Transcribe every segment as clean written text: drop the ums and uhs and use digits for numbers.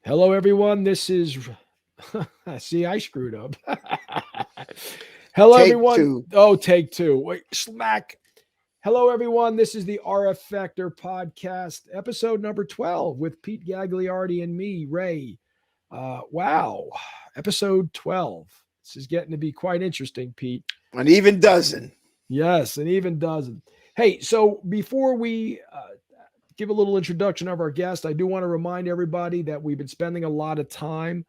Hello, everyone. This is, see, I screwed up. Hello, Take everyone. two. Oh, take two. Wait, smack. Hello, everyone. This is the RF Factor podcast, episode number 12 with Pete Gagliardi and me, Ray. Wow, episode 12. This is getting to be quite interesting, Pete. An even dozen. Yes, and even dozen. Hey, so before we give a little introduction of our guest, I do want to remind everybody that we've been spending a lot of time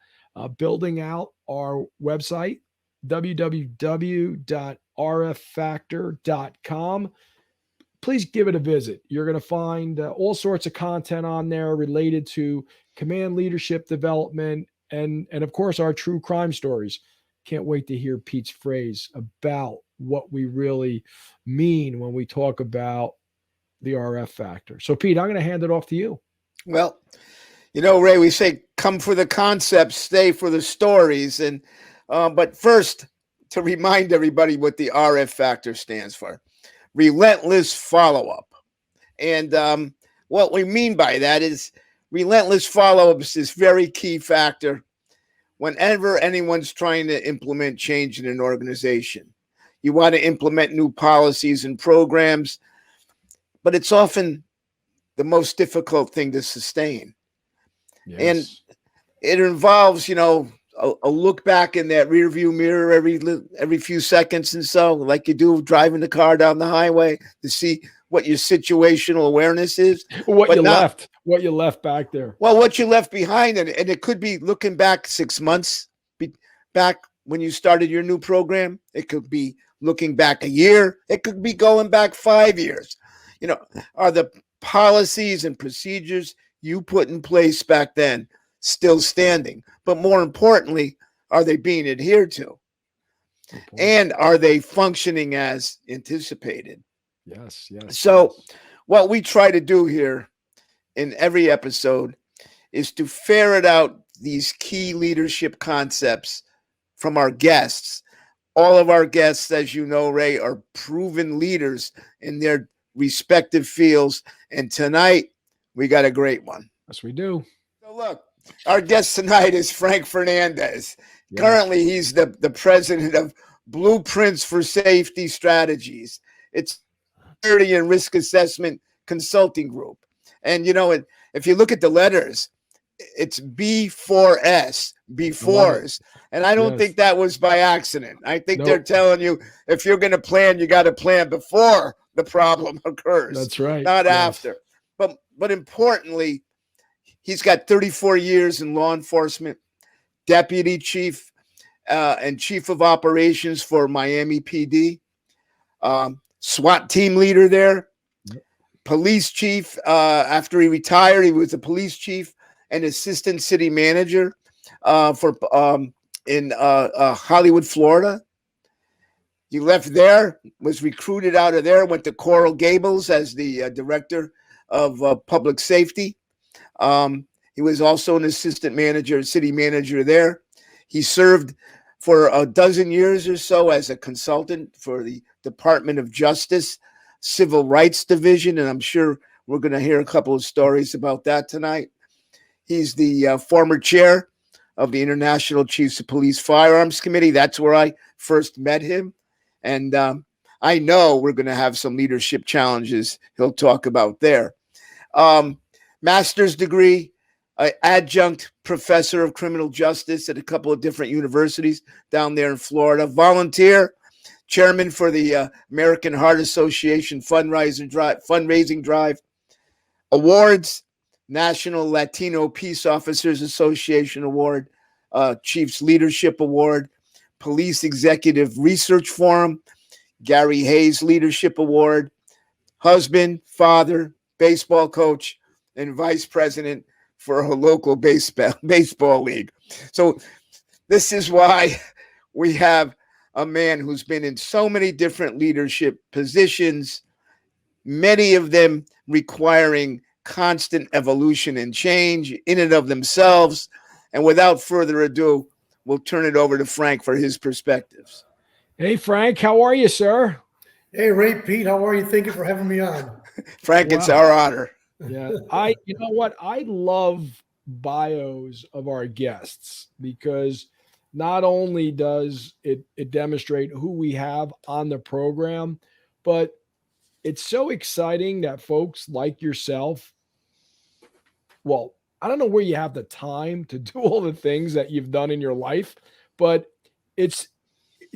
building out our website, www.rffactor.com. Please give it a visit. You're going to find all sorts of content on there related to command leadership development and of course our true crime stories. Can't wait to hear Pete's phrase about what we really mean when we talk about the RF factor. So, Pete, I'm going to hand it off to you. Well, Ray, we say come for the concepts, stay for the stories. And but first, to remind everybody what the RF factor stands for, relentless follow-up. And what we mean by that is relentless follow-up is this very key factor whenever anyone's trying to implement change in an organization. You want to implement new policies and programs, but it's often the most difficult thing to sustain. Yes. And it involves, a look back in that rear view mirror every few seconds and so, like you do driving the car down the highway to see what your situational awareness is. What you left back there. Well, what you left behind, and it could be looking back 6 months back when you started your new program. It could be looking back a year. It could be going back 5 years. Are the policies and procedures you put in place back then still standing? But more importantly, are they being adhered to? And are they functioning as anticipated? Yes. So what we try to do here in every episode is to ferret out these key leadership concepts from our guests. All of our guests, as you know, Ray, are proven leaders in their respective fields. And tonight, we got a great one. Yes, we do. So look, our guest tonight is Frank Fernandez. Yes. Currently, he's the president of Blueprints for Safety Strategies. It's security and risk assessment consulting group. And, if you look at the letters, it's B4S, B4s. And I don't think that was by accident. I think they're telling you, if you're going to plan, you got to plan before the problem occurs. That's right. Not after. But importantly, he's got 34 years in law enforcement, deputy chief and chief of operations for Miami PD, SWAT team leader there, police chief. After he retired, he was a police chief and assistant city manager in Hollywood, Florida. He left there, was recruited out of there, went to Coral Gables as the director of public safety. He was also an assistant manager, city manager there. He served for a dozen years or so as a consultant for the Department of Justice Civil Rights Division, and I'm sure we're going to hear a couple of stories about that tonight. He's the former chair of the International Chiefs of Police Firearms Committee. That's where I first met him. And I know we're going to have some leadership challenges he'll talk about there. Master's degree, adjunct professor of criminal justice at a couple of different universities down there in Florida. Volunteer, chairman for the American Heart Association fundraising drive. Awards, National Latino Peace Officers Association Award, Chiefs Leadership Award, Police Executive Research Forum, Gary Hayes Leadership Award, husband, father, baseball coach, and vice president for a local baseball league. So this is why we have a man who's been in so many different leadership positions, many of them requiring constant evolution and change in and of themselves. And without further ado, we'll turn it over to Frank for his perspectives. Hey, Frank, how are you, sir? Hey, Ray, Pete, how are you? Thank you for having me on. Frank, It's our honor. Yeah, you know what? I love bios of our guests, because not only does it demonstrate who we have on the program, but it's so exciting that folks like yourself, well, I don't know where you have the time to do all the things that you've done in your life, but it's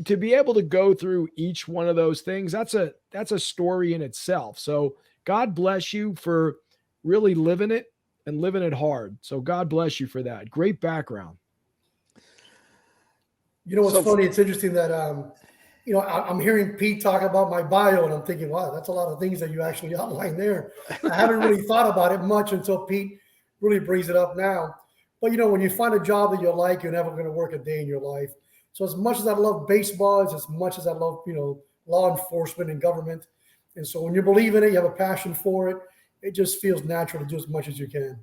to be able to go through each one of those things. That's a story in itself. So God bless you for really living it and living it hard. So God bless you for that. Great background. You know what's So- funny? It's interesting that I'm hearing Pete talk about my bio, and I'm thinking, wow, that's a lot of things that you actually outlined there. I haven't really thought about it much until Pete really brings it up now. But when you find a job that you like, you're never going to work a day in your life. So as much as I love baseball, as much as I love law enforcement and government, and so when you believe in it, you have a passion for it. It just feels natural to do as much as you can.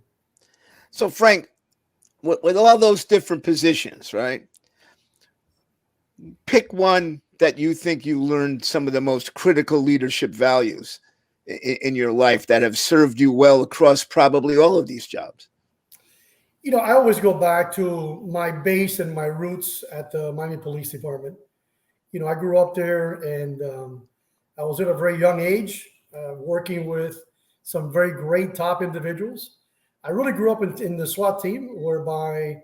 So Frank, with all those different positions, right? Pick one that you think you learned some of the most critical leadership values in your life that have served you well across probably all of these jobs. I always go back to my base and my roots at the Miami Police Department. I grew up there, and I was at a very young age working with some very great top individuals. I really grew up in the SWAT team, whereby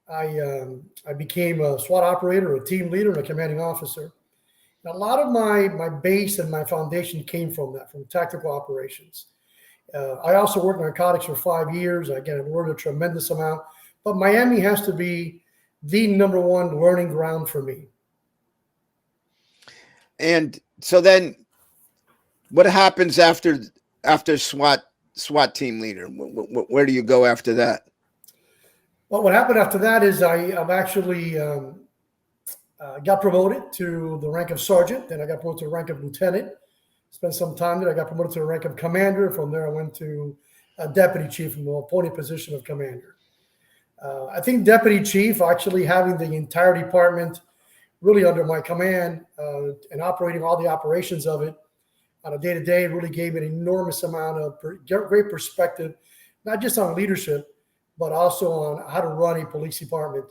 I became a SWAT operator, a team leader, and a commanding officer. And a lot of my base and my foundation came from that, from tactical operations. I also worked in narcotics for 5 years. Again, I learned a tremendous amount. But Miami has to be the number one learning ground for me. And so then what happens after SWAT team leader? Where do you go after that? Well, what happened after that is I've actually got promoted to the rank of sergeant. Then I got promoted to the rank of lieutenant. Spent some time there. I got promoted to the rank of commander. From there, I went to a deputy chief from the appointed position of commander. I think deputy chief, actually having the entire department really under my command and operating all the operations of it on a day-to-day, really gave me an enormous amount of great perspective, not just on leadership, but also on how to run a police department.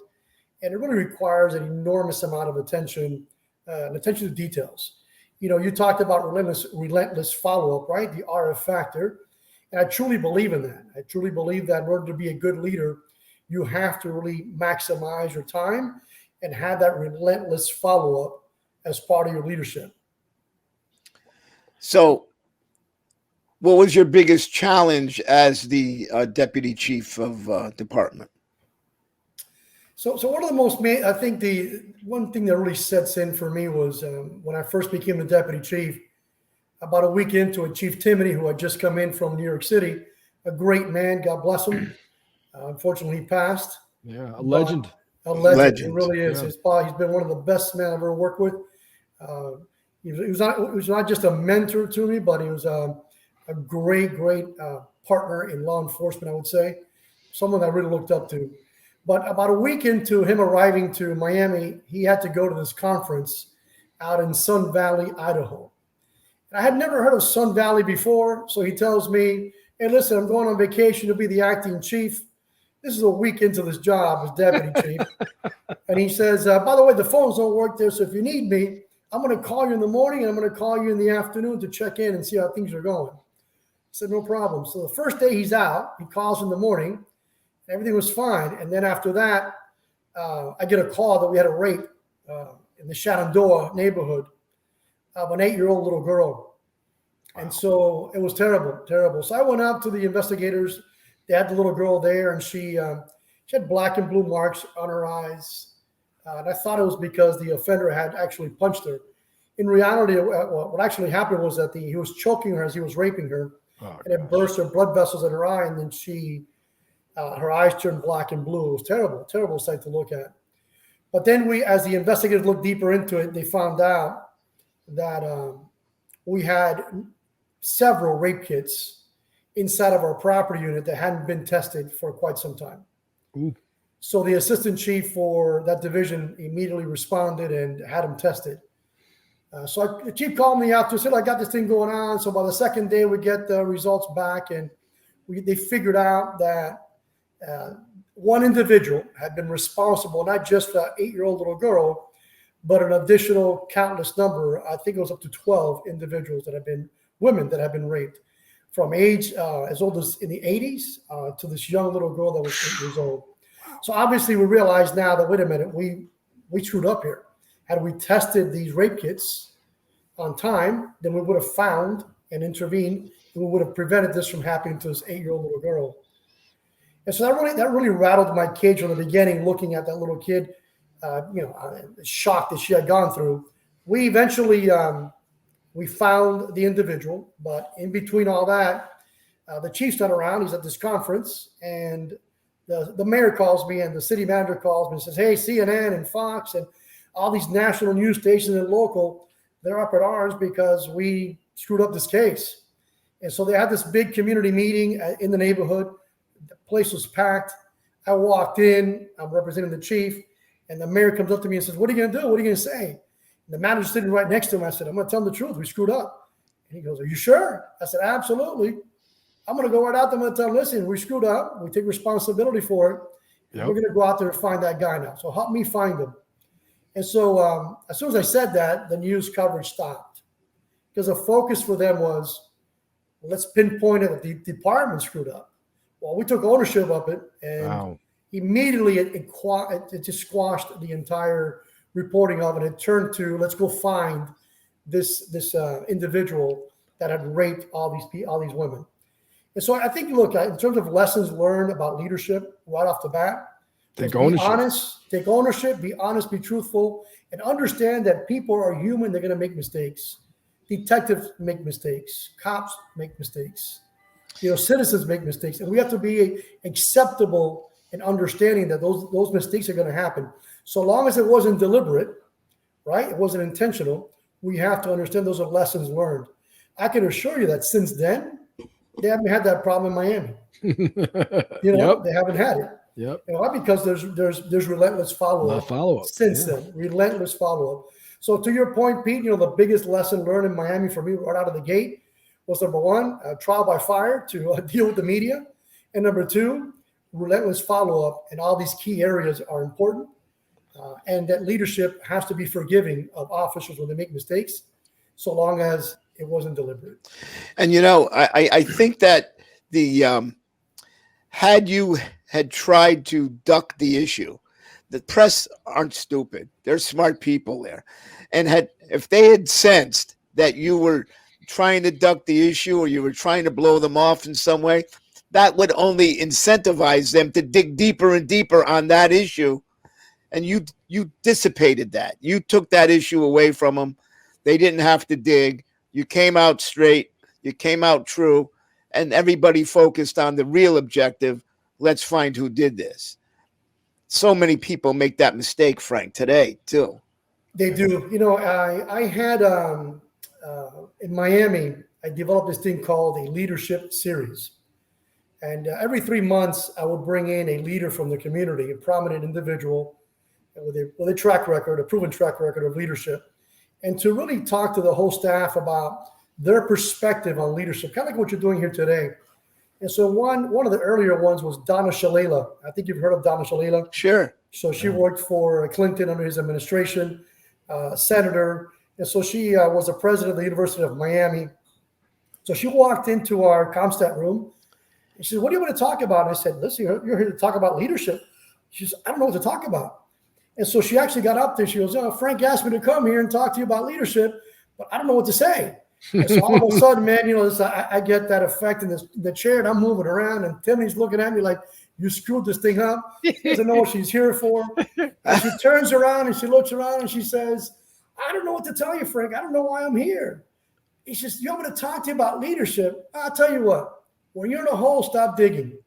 And it really requires an enormous amount of attention and attention to details. You talked about relentless follow-up, right? The RF factor. And I truly believe in that. I truly believe that in order to be a good leader, you have to really maximize your time and have that relentless follow-up as part of your leadership. So what was your biggest challenge as the deputy chief of department? So one of the most, I think the one thing that really sets in for me was when I first became the deputy chief, about a week into it, Chief Timoney, who had just come in from New York City, a great man, God bless him. Unfortunately, he passed. Yeah, a legend. A legend. Legend. He really is. Yeah. He's been one of the best men I've ever worked with. He was not just a mentor to me, but he was a great partner in law enforcement, I would say. Someone that I really looked up to. But about a week into him arriving to Miami, he had to go to this conference out in Sun Valley, Idaho. I had never heard of Sun Valley before, so he tells me, hey, listen, I'm going on vacation to be the acting chief. This is a week into this job as deputy chief. And he says, by the way, the phones don't work there, so if you need me, I'm going to call you in the morning and I'm going to call you in the afternoon to check in and see how things are going. I said, no problem. So the first day he's out, he calls in the morning. Everything was fine. And then after that, I get a call that we had a rape in the Shenandoah neighborhood of an 8-year-old little girl. And so it was terrible, terrible. So I went out to the investigators. They had the little girl there, and she had black and blue marks on her eyes. And I thought it was because the offender had actually punched her. In reality, what actually happened was that he was choking her as he was raping her. Oh, and it burst her blood vessels in her eye, and then her eyes turned black and blue. It was terrible, terrible sight to look at. But then as the investigators looked deeper into it, they found out that we had several rape kits inside of our property unit that hadn't been tested for quite some time. Ooh. So the assistant chief for that division immediately responded and had them tested. So the chief called me after and said, I got this thing going on. So by the second day, we get the results back, and they figured out that one individual had been responsible, not just for an 8-year-old little girl, but an additional countless number. I think it was up to 12 individuals women that have been raped from age as old as in the 80s to this young little girl that was 8 years old. So obviously we realize now that, wait a minute, we screwed up here. Had we tested these rape kits on time, then we would have found and intervened, and we would have prevented this from happening to this 8-year-old little girl. And so that really rattled my cage from the beginning, looking at that little kid, the shock that she had gone through. We eventually we found the individual, but in between all that, the chief's not around. He's at this conference, and the mayor calls me, and the city manager calls me and says, "Hey, CNN and Fox and all these national news stations and local, they're up at arms because we screwed up this case." And so they had this big community meeting in the neighborhood. The place was packed. I walked in. I'm representing the chief, and the mayor comes up to me and says, "What are you going to do? What are you going to say?" And the manager's sitting right next to him. I said, "I'm going to tell him the truth. We screwed up." And he goes, "Are you sure?" I said, "Absolutely. I'm going to go right out there. I'm going to tell him, listen, we screwed up. We take responsibility for it. Yep. We're going to go out there and find that guy now. So help me find him." And so as soon as I said that, the news coverage stopped, because the focus for them was, let's pinpoint it that the department screwed up. Well, we took ownership of it, and immediately it just squashed the entire reporting of it. It turned to, let's go find this individual that had raped all these women. And so I think, look, in terms of lessons learned about leadership right off the bat, take ownership, be honest, be truthful, and understand that people are human. They're going to make mistakes. Detectives make mistakes. Cops make mistakes. Citizens make mistakes, and we have to be acceptable in understanding that those mistakes are going to happen. So long as it wasn't deliberate, right? It wasn't intentional. We have to understand those are lessons learned. I can assure you that since then, they haven't had that problem in Miami. Yep. They haven't had it. Yep. Because there's relentless follow-up since then. Relentless follow-up. So to your point, Pete, the biggest lesson learned in Miami for me right out of the gate was, number one, trial by fire to deal with the media. And number two, relentless follow-up. And all these key areas are important. And that leadership has to be forgiving of officers when they make mistakes, so long as it wasn't deliberate. And, I think that had you had tried to duck the issue, the press aren't stupid. They're smart people there. And if they had sensed that you were trying to duck the issue or you were trying to blow them off in some way, that would only incentivize them to dig deeper and deeper on that issue. And you dissipated that. You took that issue away from them. They didn't have to dig. You came out straight. You came out true. And everybody focused on the real objective. Let's find who did this. So many people make that mistake, Frank, today, too. They do. I had in Miami, I developed this thing called a leadership series. And every 3 months, I would bring in a leader from the community, a prominent individual with a track record, a proven track record of leadership, and to really talk to the whole staff about their perspective on leadership, kind of like what you're doing here today. And so one of the earlier ones was Donna Shalala. I think you've heard of Donna Shalala. Sure. So she worked for Clinton under his administration, senator. And so she was the president of the University of Miami. So she walked into our ComStat room. And she said, "What do you want to talk about?" And I said, "Listen, you're here to talk about leadership." She said, "I don't know what to talk about." And so she actually got up there. She goes, "Frank asked me to come here and talk to you about leadership, but I don't know what to say." And so all of a sudden, man, I get that effect in the chair, and I'm moving around, and Timmy's looking at me like, "You screwed this thing up." She doesn't know what she's here for. And she turns around and she looks around and she says, "I don't know what to tell you, Frank. I don't know why I'm here." He says, "You want me to talk to you about leadership? I'll tell you what. When you're in a hole, stop digging.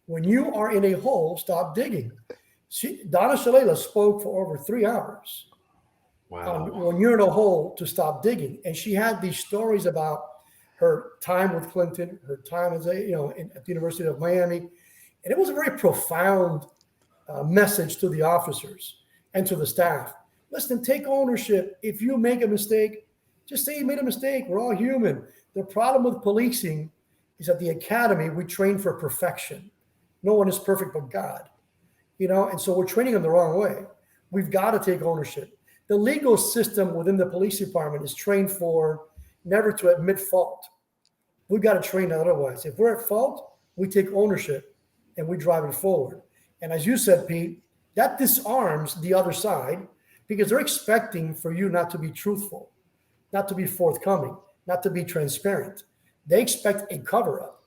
When you are in a hole, stop digging." Donna Shalala spoke for over 3 hours. Wow. When you're in a hole, to stop digging. And she had these stories about her time with Clinton, her time as at the University of Miami. And it was a very profound message to the officers and to the staff. Listen, take ownership. If you make a mistake, just say you made a mistake. We're all human. The problem with policing is at the academy, we train for perfection. No one is perfect but God, and so we're training them the wrong way. We've got to take ownership. The legal system within the police department is trained for never to admit fault. We've got to train otherwise. If we're at fault, we take ownership and we drive it forward. And as you said, Pete, that disarms the other side because they're expecting for you not to be truthful, not to be forthcoming, not to be transparent. They expect a cover-up.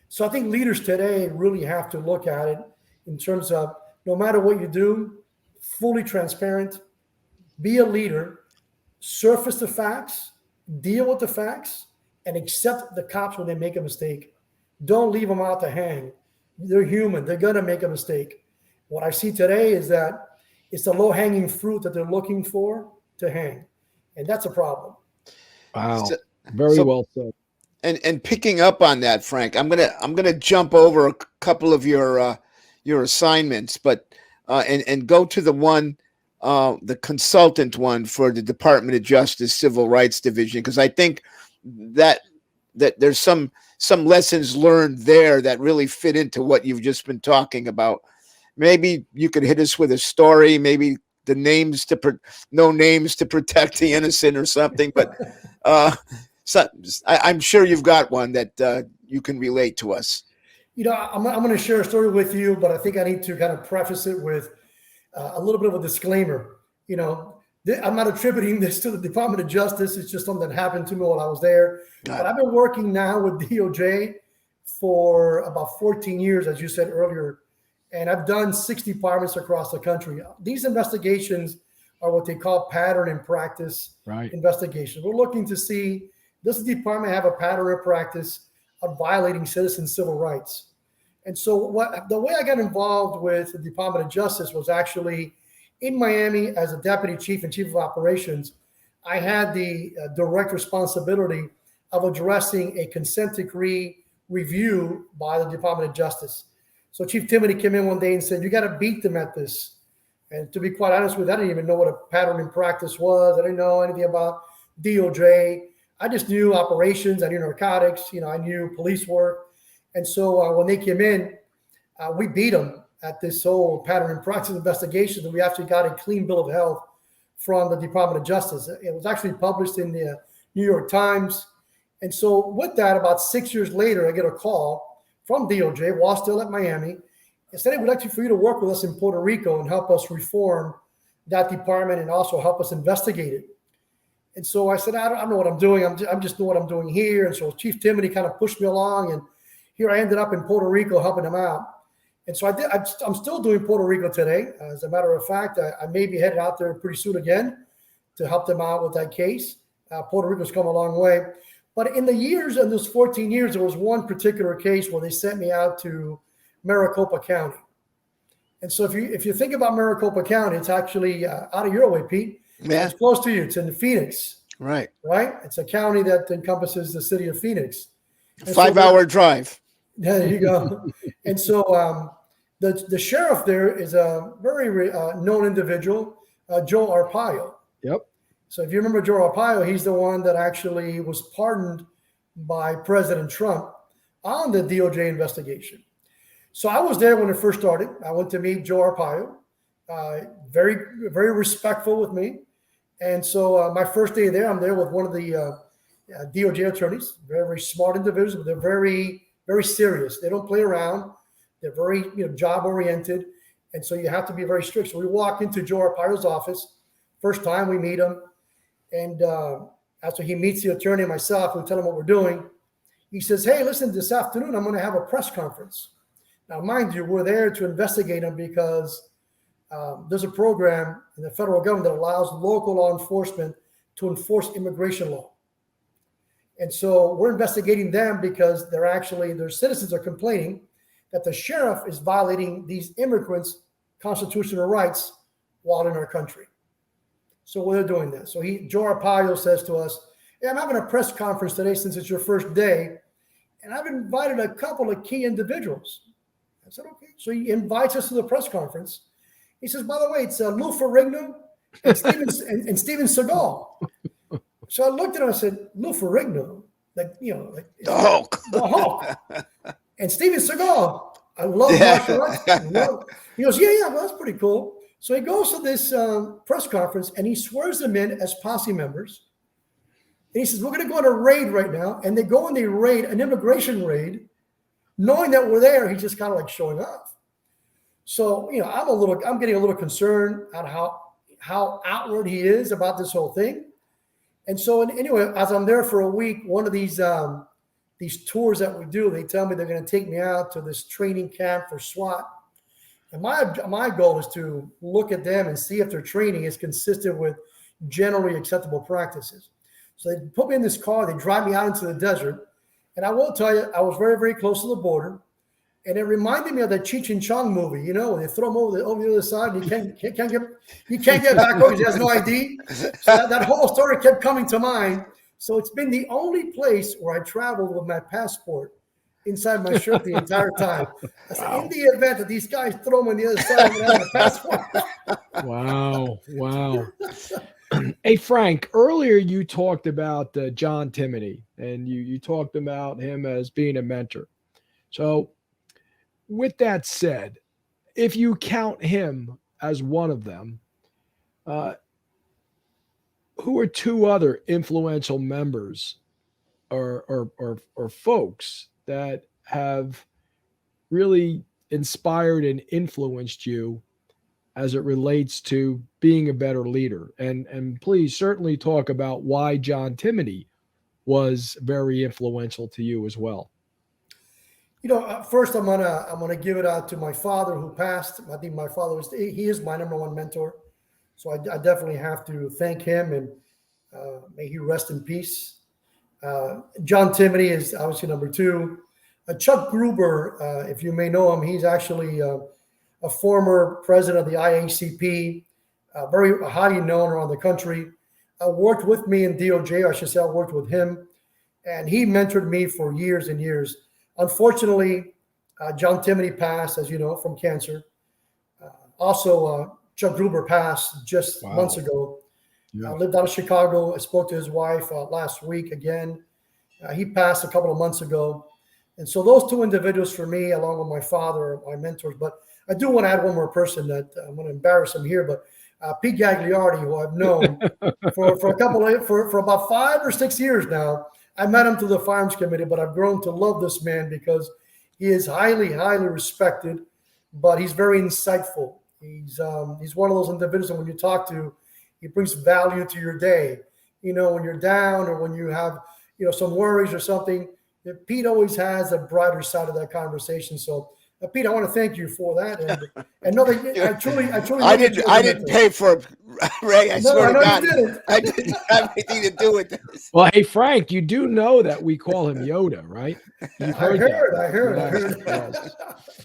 So I think leaders today really have to look at it in terms of no matter what you do, fully transparent, be a leader, surface the facts, deal with the facts, and accept the cops when they make a mistake. Don't leave them out to hang. They're human. They're going to make a mistake. What I see today is that it's the low-hanging fruit that they're looking for to hang. And that's a problem. Wow. Very well said. And picking up on that, Frank, I'm gonna jump over a couple of your assignments, but and go to the one, the consultant one for the Department of Justice Civil Rights Division, because I think that there's some lessons learned there that really fit into what you've just been talking about. Maybe you could hit us with a story, maybe the names no names to protect the innocent or something, but so I'm sure you've got one that you can relate to us. I'm going to share a story with you, but I think I need to kind of preface it with a little bit of a disclaimer. I'm not attributing this to the Department of Justice. It's just something that happened to me while I was there. But I've been working now with DOJ for about 14 years, as you said earlier, and I've done 6 departments across the country. These investigations are what they call pattern and practice investigations. We're looking to see, does the department have a pattern or practice of violating citizen civil rights? And so the way I got involved with the Department of Justice was actually in Miami as a deputy chief and chief of operations. I had the direct responsibility of addressing a consent decree review by the Department of Justice. So Chief Timothy came in one day and said, you got to beat them at this. And to be quite honest with you, I didn't even know what a pattern in practice was. I didn't know anything about DOJ. I just knew operations. I knew narcotics. I knew police work. And so when they came in, we beat them at this whole pattern and practice investigation. And we actually got a clean bill of health from the Department of Justice. It was actually published in the New York Times. And so with that, about 6 years later, I get a call from DOJ while still at Miami. It said, we'd like for you to work with us in Puerto Rico and help us reform that department and also help us investigate it. And so I said, I don't know what I'm doing. I'm just doing what I'm doing here. And so Chief Timothy kind of pushed me along, and here I ended up in Puerto Rico helping him out. And so I'm still doing Puerto Rico today. As a matter of fact, I may be headed out there pretty soon again to help them out with that case. Puerto Rico's come a long way. But in those 14 years, there was one particular case where they sent me out to Maricopa County. And so if you think about Maricopa County, it's actually out of your way, Pete. Yeah. It's close to you. It's in Phoenix. Right. It's a county that encompasses the city of Phoenix. 5-hour drive. There you go. And so the sheriff there is a very known individual, Joe Arpaio. Yep. So if you remember Joe Arpaio, he's the one that actually was pardoned by President Trump on the DOJ investigation. So I was there when it first started. I went to meet Joe Arpaio, very, very respectful with me. And so my first day there, I'm there with one of the DOJ attorneys, very, very smart individuals, but they're very, very serious. They don't play around. They're very job oriented. And so you have to be very strict. So we walk into Joe Arpaio's office. First time we meet him. And after he meets the attorney and myself, we tell him what we're doing. He says, hey, listen, this afternoon, I'm going to have a press conference. Now, mind you, we're there to investigate him because there's a program in the federal government that allows local law enforcement to enforce immigration law. And so we're investigating them because their citizens are complaining that the sheriff is violating these immigrants' constitutional rights while in our country. So we're doing that. So Joe Arpaio says to us, hey, I'm having a press conference today since it's your first day, and I've invited a couple of key individuals. I said, okay. So he invites us to the press conference. He says, by the way, it's Lou Ferrigno and Steven Seagal. So I looked at him and I said, Lou Ferrigno, the Hulk. And Steven Seagal, I love Yeah. martial arts. He goes, yeah, well, that's pretty cool. So he goes to this press conference and he swears them in as posse members. And he says, we're going to go on a raid right now. And they go on the raid, an immigration raid, knowing that we're there. He's just kind of like showing off. So, I'm getting a little concerned on how outward he is about this whole thing. And so anyway, as I'm there for a week, one of these tours that we do, they tell me they're going to take me out to this training camp for SWAT. And my goal is to look at them and see if their training is consistent with generally acceptable practices. So they put me in this car, they drive me out into the desert. And I will tell you, I was very, very close to the border. And it reminded me of that Cheech and Chong movie, when they throw him over the other side and you can't get back over because he has no ID. So that whole story kept coming to mind. So it's been the only place where I traveled with my passport inside my shirt the entire time. I said, in the event that these guys throw me on the other side, I'm going to have a passport. Wow. Hey, Frank, earlier you talked about John Timoney, and you talked about him as being a mentor. So with that said, if you count him as one of them, who are two other influential members or folks that have really inspired and influenced you as it relates to being a better leader? And please certainly talk about why John Timoney was very influential to you as well. First I'm gonna give it out to my father who passed. I think my father he is my number one mentor. So I definitely have to thank him, and may he rest in peace. John Timoney is obviously number two. Chuck Gruber, if you may know him, he's actually a former president of the IACP, very highly known around the country. Worked with me in DOJ, I should say. I worked with him, and he mentored me for years and years. Unfortunately, John Timoney passed, as you know, from cancer. Also, Chuck Gruber passed just months ago. Yeah. I lived out of Chicago. I spoke to his wife last week again. He passed a couple of months ago. And so those two individuals for me, along with my father, are my mentors. But I do want to add one more person that I'm going to embarrass him here. But Pete Gagliardi, who I've known for about 5 or 6 years now. I met him through the Firearms Committee, but I've grown to love this man because he is highly, highly respected, but he's very insightful. He's one of those individuals that when you talk to, he brings value to your day. When you're down or when you have, some worries or something, Pete always has a brighter side of that conversation. So, Pete, I want to thank you for that. And no, I truly. I didn't pay for it, Ray. I swear to God, I didn't have anything to do with this. Well, hey, Frank, you do know that we call him Yoda, right? I heard. Yes.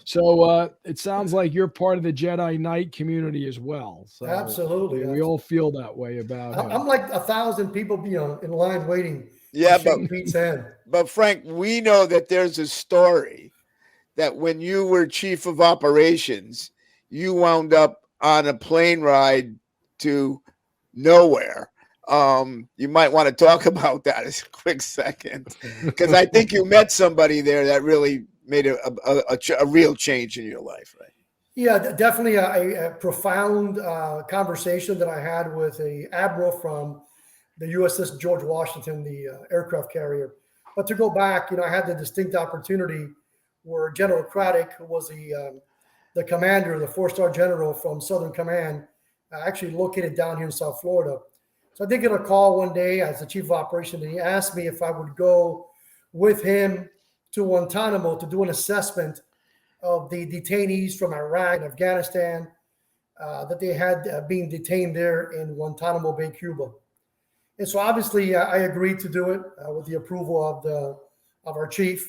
So it sounds like you're part of the Jedi Knight community as well. So absolutely. We all feel that way about him. I'm like 1,000 people in line waiting. Yeah, Pete's hand. But Frank, we know that there's a story that when you were chief of operations, you wound up on a plane ride to nowhere. You might want to talk about that as a quick second, because I think you met somebody there that really made a real change in your life, right? Yeah, definitely a profound conversation that I had with an admiral from the USS George Washington, the aircraft carrier. But to go back, I had the distinct opportunity where General Craddock, who was the commander, the 4-star general from Southern Command, actually located down here in South Florida. So I did get a call one day as the chief of operations, and he asked me if I would go with him to Guantanamo to do an assessment of the detainees from Iraq and Afghanistan that they had being detained there in Guantanamo Bay, Cuba. And so obviously I agreed to do it with the approval of our chief.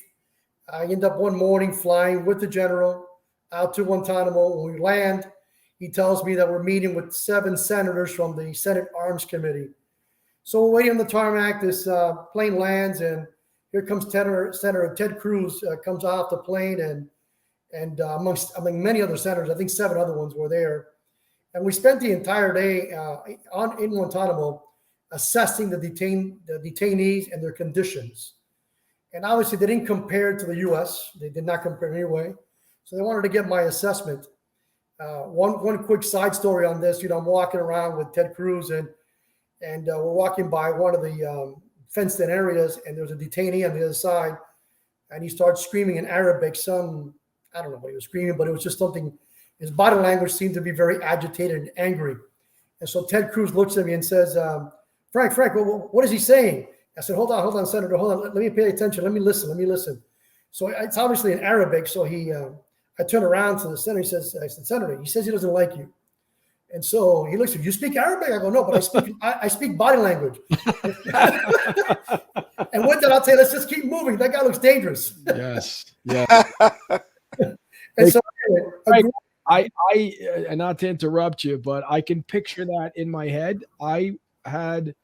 I end up one morning flying with the general out to Guantanamo. When we land, he tells me that we're meeting with 7 senators from the Senate Arms Committee. So we're waiting on the tarmac. This plane lands, and here comes Senator Ted Cruz comes off the plane, and amongst many other senators, I think 7 other ones were there. And we spent the entire day in Guantanamo assessing the detainees and their conditions. And obviously, they didn't compare to the U.S. They did not compare in any way. So they wanted to get my assessment. One quick side story on this. I'm walking around with Ted Cruz, and we're walking by one of the fenced-in areas, and there's a detainee on the other side, and he starts screaming in Arabic. I don't know what he was screaming, but it was just something. His body language seemed to be very agitated and angry. And so Ted Cruz looks at me and says, Frank, what is he saying? I said, hold on, Senator, hold on. Let me pay attention. Let me listen. So it's obviously in Arabic. So I turn around to the senator. I said, Senator, he says he doesn't like you. And so he looks at me, you speak Arabic? I go, no, but I speak body language. And with that, I'll tell you, let's just keep moving. That guy looks dangerous. Yes. Yeah. And so I and not to interrupt you, but I can picture that in my head. I had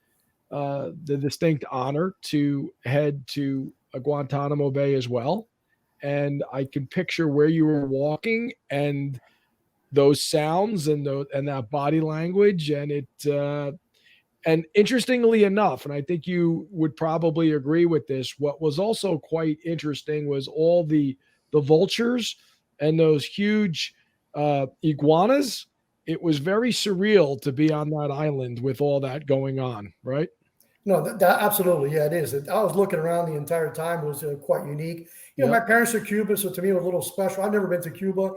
the distinct honor to head to Guantanamo Bay as well. And I can picture where you were walking and those sounds and that body language. And and interestingly enough, and I think you would probably agree with this, what was also quite interesting was all the vultures and those huge iguanas. It was very surreal to be on that island with all that going on, right? No, that absolutely. Yeah, it is. I was looking around the entire time. It was quite unique. My parents are Cuban, so to me it was a little special. I've never been to Cuba.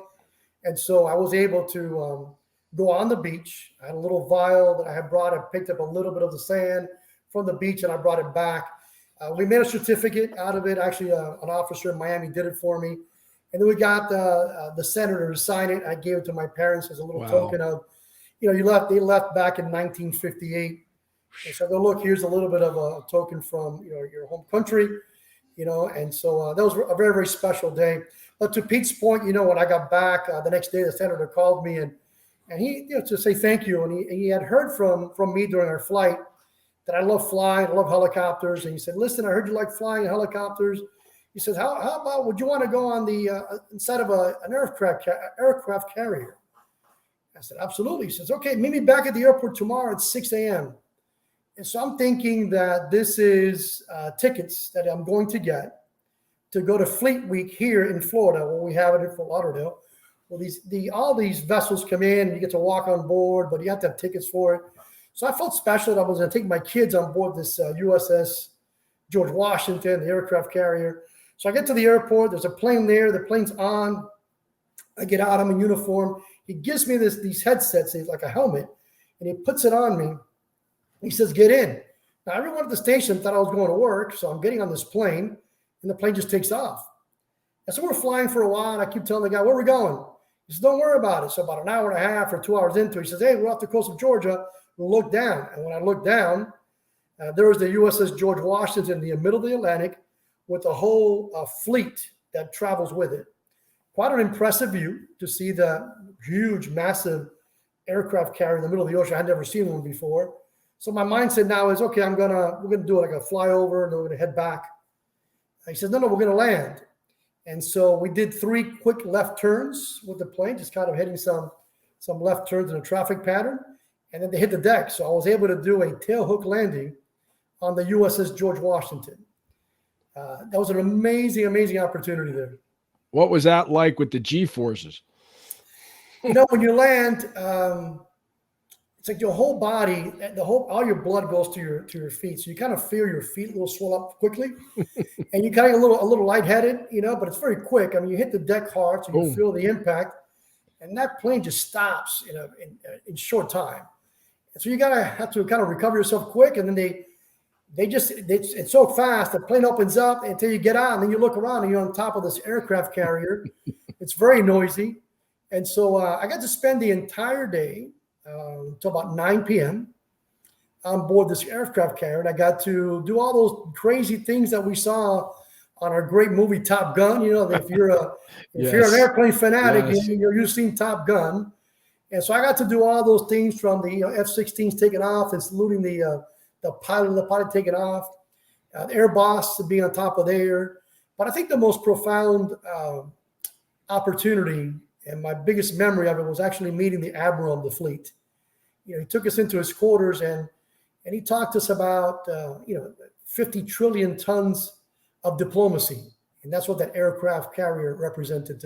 And so I was able to go on the beach. I had a little vial that I had brought. I picked up a little bit of the sand from the beach and I brought it back. We made a certificate out of it. Actually, an officer in Miami did it for me. And then we got the senator to sign it. I gave it to my parents as a little token of, they left back in 1958. And so I go, look, here's a little bit of a token from your home country, and so that was a very, very special day. But to Pete's point, when I got back the next day, the senator called me and he, to say thank you. And he had heard from me during our flight that I love flying, I love helicopters. And he said, listen, I heard you like flying helicopters. He says, how about, would you want to go on the inside of an aircraft carrier? I said, absolutely. He says, okay, meet me back at the airport tomorrow at 6 a.m. And so I'm thinking that this is tickets that I'm going to get to go to Fleet Week here in Florida, when we have it in Fort Lauderdale. Well, all these vessels come in and you get to walk on board, but you have to have tickets for it. So I felt special that I was going to take my kids on board this USS George Washington, the aircraft carrier. So I get to the airport. There's a plane there. The plane's on. I get out. I'm in uniform. He gives me these headsets, like a helmet, and he puts it on me. He says, get in. Now, everyone at the station thought I was going to work, so I'm getting on this plane, and the plane just takes off. And so we're flying for a while, and I keep telling the guy, where are we going? He says, don't worry about it. So about an hour and a half or 2 hours into it, he says, hey, we're off the coast of Georgia. We'll look down. And when I look down, there was the USS George Washington in the middle of the Atlantic with a whole fleet that travels with it. Quite an impressive view to see the huge, massive aircraft carrier in the middle of the ocean. I'd never seen one before. So my mindset now is, okay, we're gonna do like a flyover, and then we're gonna head back. He said, no, we're gonna land. And so we did 3 quick left turns with the plane, just kind of hitting some left turns in a traffic pattern, and then they hit the deck. So I was able to do a tail hook landing on the USS George Washington. That was an amazing, amazing opportunity there. What was that like with the G-forces? When you land, it's like your whole body, all your blood goes to your feet. So you kind of feel your feet a little swell up quickly, and you kind of get a little lightheaded, but it's very quick. I mean, you hit the deck hard, so you feel the impact, and that plane just stops in short time. And so you have to kind of recover yourself quick, and then it's so fast. The plane opens up until you get out, and then you look around and you're on top of this aircraft carrier. It's very noisy, and so I got to spend the entire day until about 9 p.m. on board this aircraft carrier, and I got to do all those crazy things that we saw on our great movie Top Gun. If you're an airplane fanatic, you've seen Top Gun, and so I got to do all those things from the F-16s taking off and saluting the pilot taking off, the air boss to be on top of there. But I think the most profound opportunity and my biggest memory of it was actually meeting the admiral of the fleet. He took us into his quarters and he talked to us about 50 trillion tons of diplomacy, and that's what that aircraft carrier represented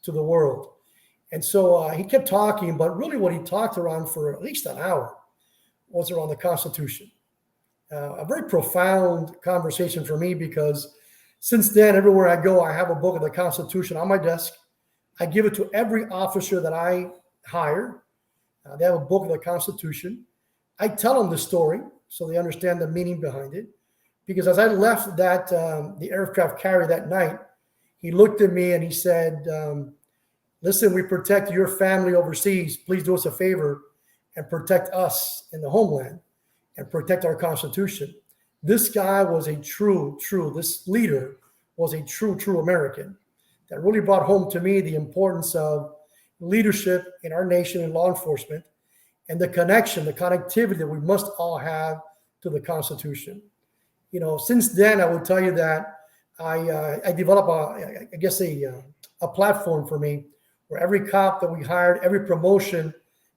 to to the world. And so he kept talking, but really what he talked around for at least an hour was around the Constitution. A very profound conversation for me, because since then, everywhere I go, I have a book of the Constitution on my desk. I give it to every officer that I hire. They have a book of the Constitution. I tell them the story so they understand the meaning behind it. Because as I left the aircraft carrier that night, he looked at me and he said, listen, we protect your family overseas. Please do us a favor and protect us in the homeland and protect our Constitution. This guy was this leader was a true American that really brought home to me the importance of leadership in our nation and law enforcement, and the connectivity that we must all have to the Constitution. Since then, I will tell you that I developed a platform for me where every cop that we hired, every promotion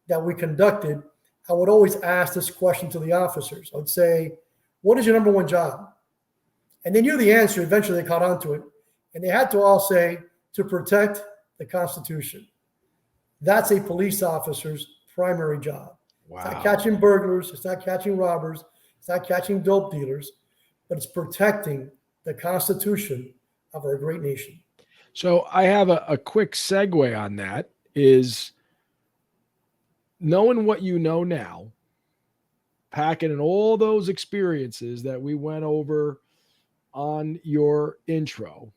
that we conducted, I would always ask this question to the officers. I would say, what is your number one job? And they knew the answer. Eventually, they caught on to it. And they had to all say, to protect the Constitution. That's a police officer's primary job. Wow. It's not catching burglars. It's not catching robbers. It's not catching dope dealers. But it's protecting the Constitution of our great nation. So I have a quick segue on that, is knowing what you know now, packing in all those experiences that we went over on your intro.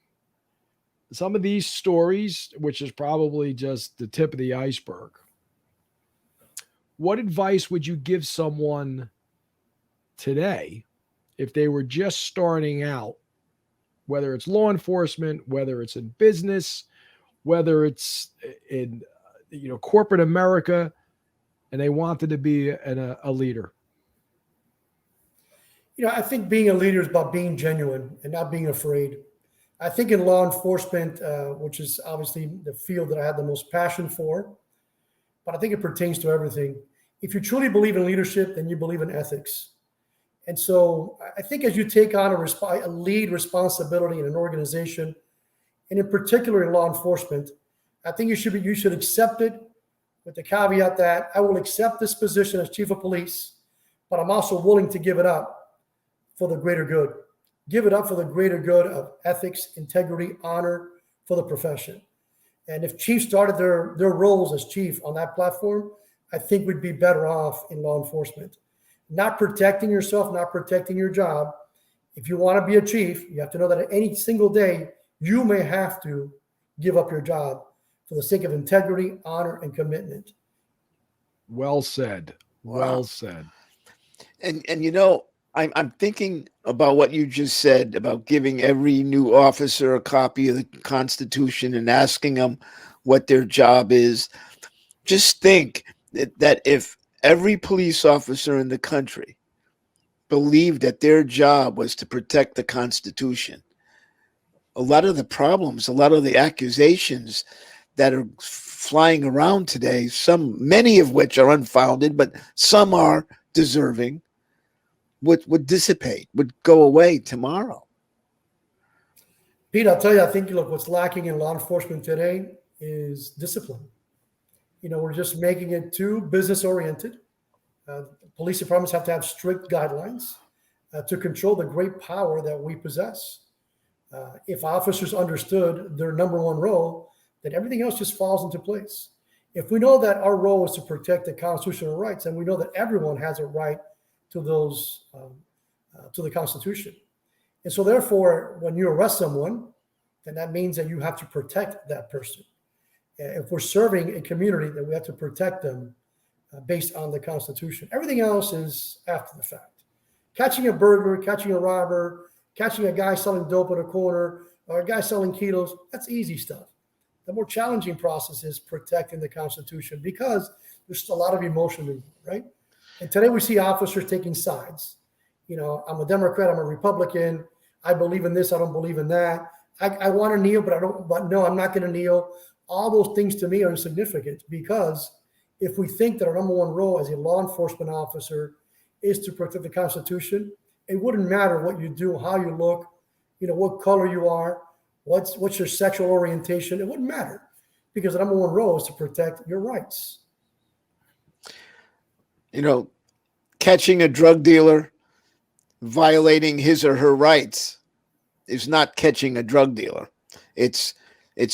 Some of these stories, which is probably just the tip of the iceberg, what advice would you give someone today if they were just starting out, whether it's law enforcement, whether it's in business, whether it's in corporate America, and they wanted to be a leader? I think being a leader is about being genuine and not being afraid. I think in law enforcement, which is obviously the field that I had the most passion for, but I think it pertains to everything. If you truly believe in leadership, then you believe in ethics. And so I think as you take on a lead responsibility in an organization, and in particular in law enforcement, I think you should accept it with the caveat that I will accept this position as chief of police, but I'm also willing to give it up for the greater good. Give it up for the greater good of ethics, integrity, honor for the profession. And if chiefs started their roles as chief on that platform, I think we'd be better off in law enforcement. Not protecting yourself, not protecting your job. If you want to be a chief, you have to know that any single day, you may have to give up your job for the sake of integrity, honor, and commitment. Well said. Wow. Well said. And I'm thinking about what you just said about giving every new officer a copy of the Constitution and asking them what their job is. Just think that if every police officer in the country believed that their job was to protect the Constitution, a lot of the problems, a lot of the accusations that are flying around today, many of which are unfounded, but some are deserving, would dissipate, would go away tomorrow. Pete, I'll tell you, I think, what's lacking in law enforcement today is discipline. We're just making it too business oriented. Police departments have to have strict guidelines to control the great power that we possess. If officers understood their number one role, then everything else just falls into place. If we know that our role is to protect the constitutional rights, and we know that everyone has a right to those, to the Constitution. And so therefore, when you arrest someone, then that means that you have to protect that person. If we're serving a community, then we have to protect them based on the Constitution. Everything else is after the fact. Catching a burglar, catching a robber, catching a guy selling dope at a corner, or a guy selling kilos, that's easy stuff. The more challenging process is protecting the Constitution, because there's a lot of emotion in it, right? And today we see officers taking sides. I'm a Democrat, I'm a Republican, I believe in this, I don't believe in that. I want to kneel, but no, I'm not going to kneel. All those things to me are insignificant, because if we think that our number one role as a law enforcement officer is to protect the Constitution, it wouldn't matter what you do, how you look, what color you are, what's your sexual orientation. It wouldn't matter. because the number one role is to protect your rights. Catching a drug dealer violating his or her rights is not catching a drug dealer. It's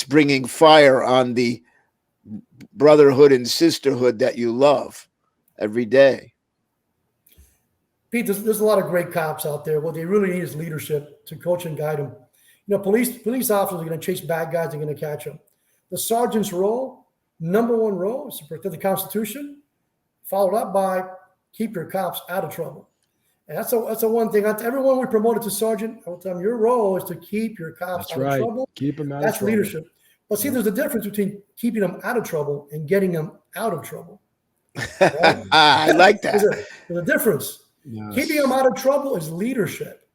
bringing fire on the brotherhood and sisterhood that you love every day. Pete, there's a lot of great cops out there. What they really need is leadership to coach and guide them. Police officers are going to chase bad guys. They're going to catch them. The sergeant's role, number one role, is to protect the Constitution, followed up by keep your cops out of trouble. And that's the one thing. Everyone we promoted to sergeant, I will tell them, your role is to keep your cops out of trouble. Keep them out That's of trouble. leadership. But see, there's a difference between keeping them out of trouble and getting them out of trouble. Right? I like that. There's a difference. Yes. Keeping them out of trouble is leadership.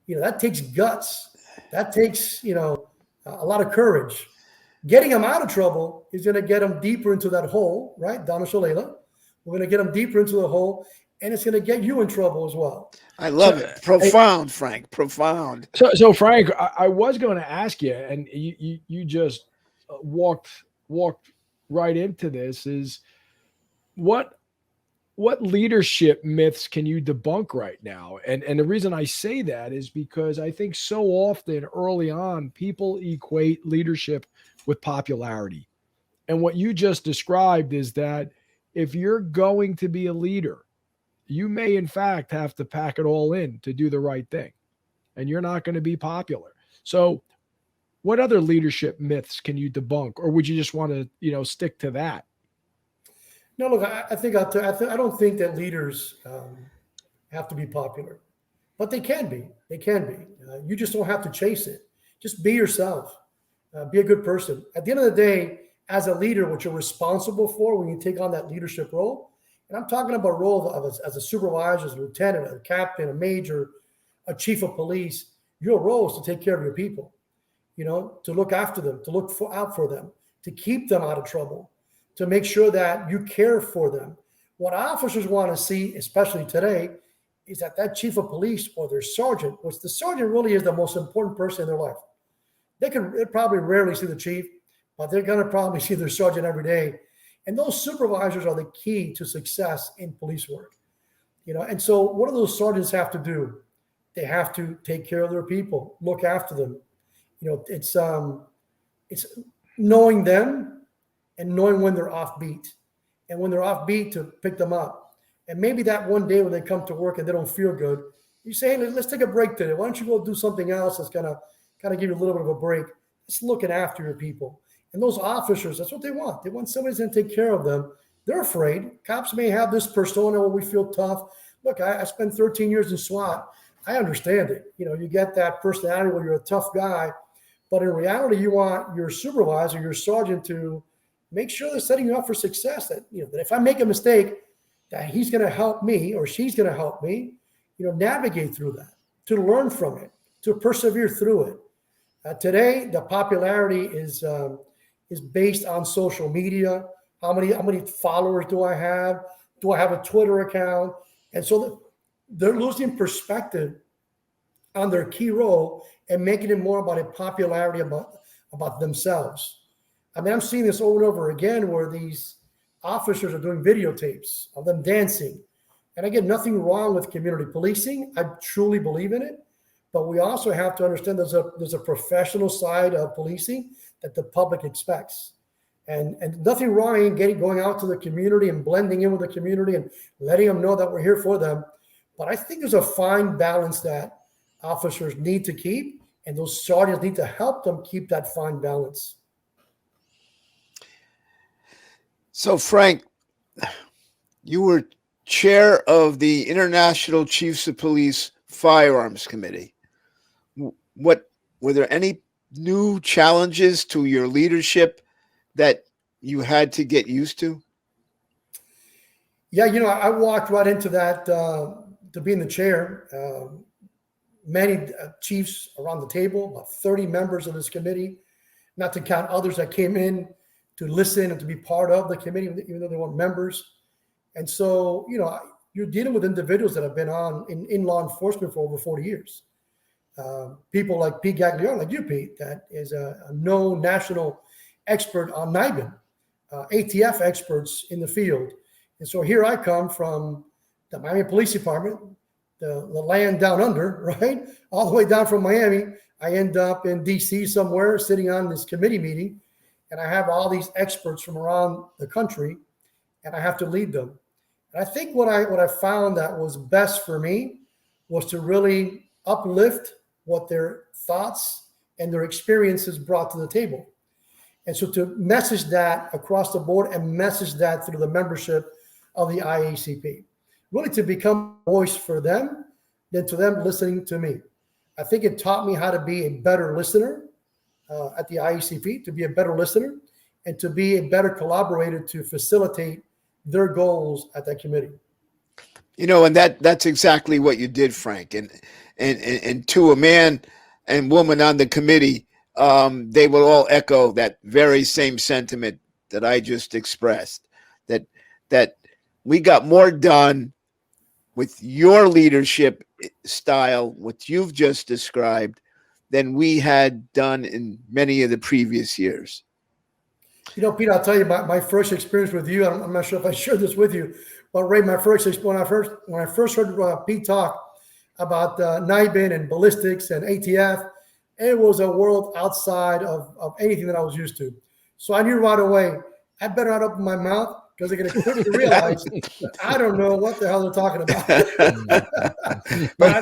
That takes guts. That takes, a lot of courage. Getting them out of trouble is going to get them deeper into that hole, right? Donna Shalala. We're going to get them deeper into the hole, and it's going to get you in trouble as well. I love it. Profound, Frank. Profound. So Frank, I was going to ask you, and you just walked right into this, is what leadership myths can you debunk right now? And the reason I say that is because I think so often early on, people equate leadership with popularity. And what you just described is that if you're going to be a leader, you may in fact have to pack it all in to do the right thing, and you're not going to be popular. So what other leadership myths can you debunk, or would you just want to, stick to that? No, look, I don't think that leaders have to be popular, but they can be. They can be. You just don't have to chase it. Just be yourself. Be a good person. At the end of the day, as a leader, what you're responsible for when you take on that leadership role, and I'm talking about role as a supervisor, as a lieutenant, a captain, a major, a chief of police, your role is to take care of your people, to look after them, to look out for them, to keep them out of trouble, to make sure that you care for them. What officers want to see, especially today, is that chief of police or their sergeant, which the sergeant really is the most important person in their life. They probably rarely see the chief, but they're going to probably see their sergeant every day. And those supervisors are the key to success in police work. And so what do those sergeants have to do? They have to take care of their people, look after them. It's knowing them and knowing when they're offbeat, and when they're offbeat to pick them up. And maybe that one day when they come to work and they don't feel good, you say, hey, let's take a break today. Why don't you go do something else that's going to kind of give you a little bit of a break? It's looking after your people. And those officers, that's what they want. They want somebody who's going to take care of them. They're afraid. Cops may have this persona where we feel tough. Look, I spent 13 years in SWAT. I understand it. You get that personality where you're a tough guy. But in reality, you want your supervisor, your sergeant to make sure they're setting you up for success. That, that if I make a mistake, that he's going to help me or she's going to help me, navigate through that, to learn from it, to persevere through it. Today, the popularity is based on social media. How many followers do I have? Do I have a Twitter account? And so they're losing perspective on their key role and making it more about a popularity about themselves. I mean, I'm seeing this over and over again where these officers are doing videotapes of them dancing. And again, nothing wrong with community policing. I truly believe in it. But we also have to understand there's a professional side of policing that the public expects. And nothing wrong in going out to the community and blending in with the community and letting them know that we're here for them. But I think there's a fine balance that officers need to keep, and those sergeants need to help them keep that fine balance. So, Frank, you were chair of the International Chiefs of Police Firearms Committee. What were there any new challenges to your leadership that you had to get used to? Yeah, I walked right into that to being the chair. Many chiefs around the table, about 30 members of this committee, not to count others that came in to listen and to be part of the committee, even though they weren't members. And so, you're dealing with individuals that have been in law enforcement for over 40 years. People like Pete Gaglione, like you, Pete, that is a known national expert on NIBIN, ATF experts in the field. And so here I come from the Miami Police Department, the land down under, right? All the way down from Miami. I end up in DC somewhere sitting on this committee meeting, and I have all these experts from around the country, and I have to lead them. And I think what I found that was best for me was to really uplift what their thoughts and their experiences brought to the table. And so to message that across the board and message that through the membership of the IACP, really to become a voice for them than to them listening to me. I think it taught me how to be a better listener at the IACP, to be a better listener and to be a better collaborator to facilitate their goals at that committee. And that's exactly what you did, Frank. And to a man and woman on the committee, they will all echo that very same sentiment that I just expressed, that we got more done with your leadership style, what you've just described, than we had done in many of the previous years. Pete, I'll tell you my first experience with you. I'm not sure if I shared this with you, but Ray, when I first heard Pete talk about NIBIN and ballistics and ATF, it was a world outside of anything that I was used to. So I knew right away, I better not open my mouth because they're going to quickly realize that I don't know what the hell they're talking about. But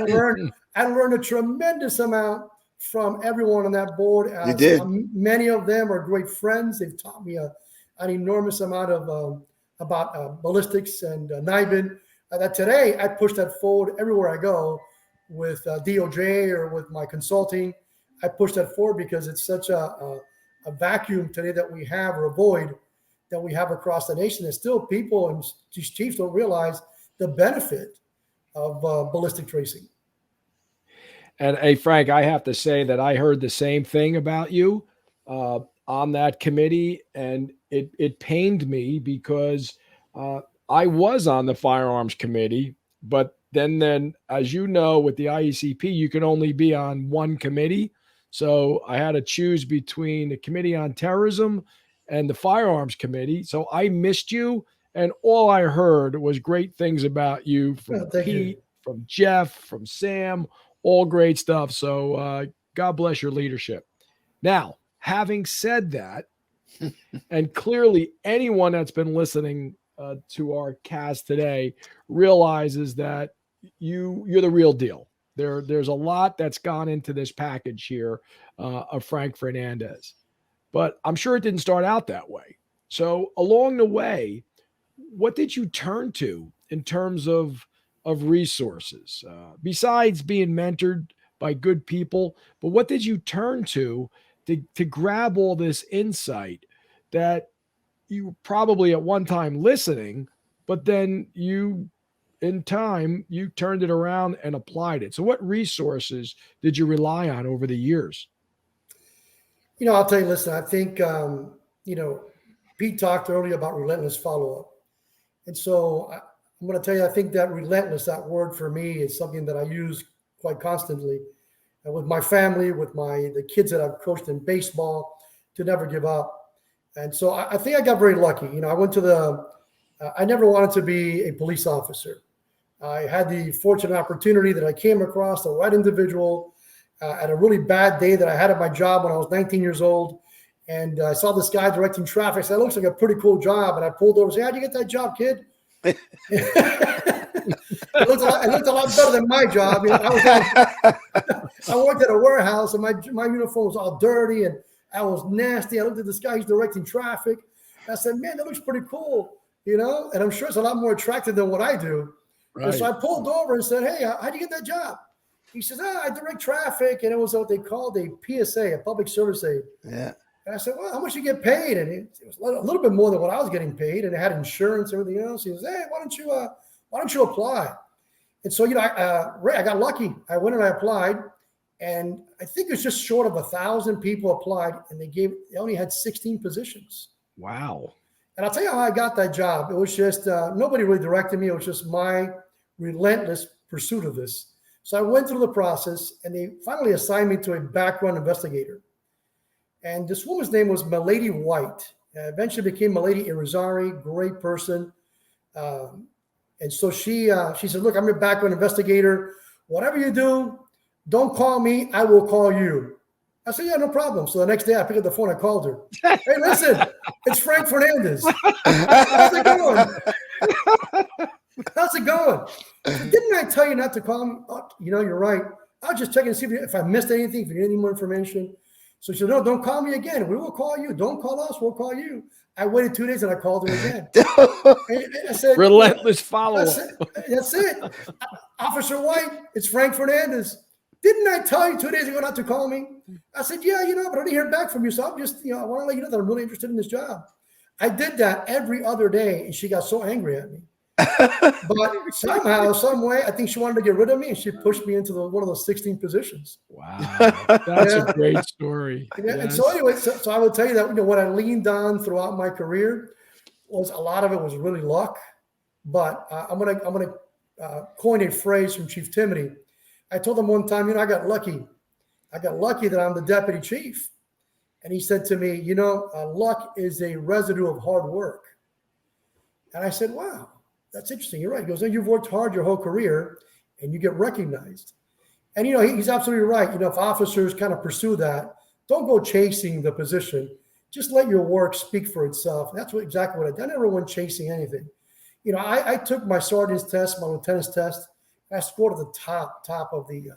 I learned a tremendous amount from everyone on that board. You did. Many of them are great friends. They've taught me an enormous amount of about ballistics and NIBIN. That today I push that forward everywhere I go with DOJ or with my consulting. I push that forward because it's such a vacuum today that we have, or a void that we have across the nation. And still people and these chiefs don't realize the benefit of ballistic tracing. And hey, Frank, I have to say that I heard the same thing about you on that committee, and it pained me because I was on the firearms committee, but then as you know, with the IACP, you can only be on one committee. So I had to choose between the Committee on Terrorism and the Firearms Committee. So I missed you, and all I heard was great things about you from Pete, from Jeff, from Sam, all great stuff. So God bless your leadership. Now, having said that, and clearly anyone that's been listening to our cast today realizes that you're the real deal. There's a lot that's gone into this package here of Frank Fernandez, but I'm sure it didn't start out that way. So along the way, what did you turn to in terms of resources besides being mentored by good people? But what did you turn to grab all this insight that you probably at one time listening, but then in time, you turned it around and applied it? So what resources did you rely on over the years? I'll tell you, listen, I think, Pete talked earlier about relentless follow-up. And so I'm going to tell you, I think that relentless, that word for me is something that I use quite constantly with my family, with the kids that I've coached in baseball, to never give up. And so I think I got very lucky. I went to I never wanted to be a police officer. I had the fortunate opportunity that I came across the right individual at a really bad day that I had at my job when I was 19 years old. And I saw this guy directing traffic. I said, "That looks like a pretty cool job." And I pulled over and said, "How'd you get that job, kid?" It looked a lot better than my job. I worked at a warehouse, and my uniform was all dirty, and I was nasty. I looked at this guy who's directing traffic. I said, "Man, that looks pretty cool," and I'm sure it's a lot more attractive than what I do. Right. And so I pulled over and said, "Hey, how'd you get that job?" He says, "I direct traffic," and it was what they called a PSA, a public service aid. Yeah. And I said, "Well, how much do you get paid?" And it was a little bit more than what I was getting paid, and it had insurance and everything else. He says, "Hey, why don't you apply?" And so, I got lucky. I went and I applied, and I think it was just short of 1,000 people applied, and they only had 16 positions. Wow. And I'll tell you how I got that job. It was just nobody really directed me. It was just my relentless pursuit of this. So I went through the process, and they finally assigned me to a background investigator. And this woman's name was Milady White. Eventually became Milady Irizarry, great person. And so she said, look, I'm your background investigator. Whatever you do, don't call me. I will call you. I said, yeah, no problem. So the next day I picked up the phone. I called her. Hey, listen, it's Frank Fernandez. How's it going? How's it going? So didn't I tell you not to call me? Oh, you're right. I'll just check and see if I missed anything, if you need any more information. So she said, no, don't call me again. We will call you. Don't call us. We'll call you. I waited 2 days and I called her again. And I said, relentless follow-up. That's it. Officer White, it's Frank Fernandez. Didn't I tell you 2 days ago not to call me? I said, yeah, but I didn't hear back from you. So I'm just, I want to let you know that I'm really interested in this job. I did that every other day, and she got so angry at me. But somehow, some way, I think she wanted to get rid of me, and she pushed me into one of those 16 positions. Wow. That's a great story. Yeah. Yes. And so anyway, so I will tell you that what I leaned on throughout my career was a lot of it was really luck. But I'm gonna coin a phrase from Chief Timothy. I told him one time, I got lucky. I got lucky that I'm the deputy chief. And he said to me, luck is a residue of hard work. And I said, wow, that's interesting. You're right. He goes, you've worked hard your whole career and you get recognized. And, he's absolutely right. If officers kind of pursue that, don't go chasing the position. Just let your work speak for itself. And that's exactly what I did. I never went chasing anything. I took my sergeant's test, my lieutenant's test. I scored at the top of the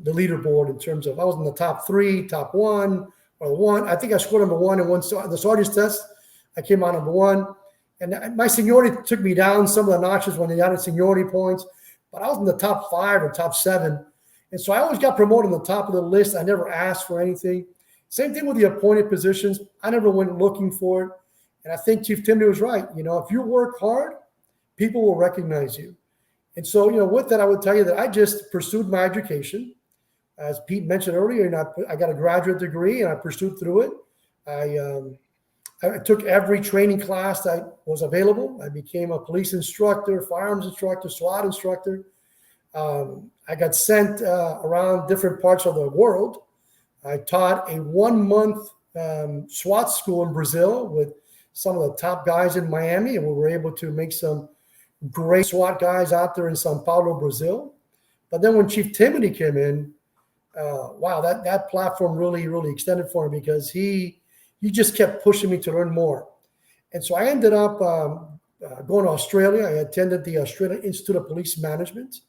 leaderboard in terms of I was in the top 3, top 1, or the 1. I think I scored number 1 in the sergeant's test. I came out number 1, and my seniority took me down some of the notches when they added seniority points. But I was in the top 5 or top 7, and so I always got promoted on the top of the list. I never asked for anything. Same thing with the appointed positions. I never went looking for it, and I think Chief Timothy was right. If you work hard, people will recognize you. And so, with that, I would tell you that I just pursued my education. As Pete mentioned earlier, I got a graduate degree and I pursued through it. I took every training class that was available. I became a police instructor, firearms instructor, SWAT instructor. I got sent around different parts of the world. I taught a 1-month SWAT school in Brazil with some of the top guys in Miami, and we were able to make some great SWAT guys out there in Sao Paulo, Brazil. But then when Chief Timothy came in, wow, that platform really, really extended for me because he just kept pushing me to learn more. And so I ended up going to Australia. I attended the Australian Institute of Police Management.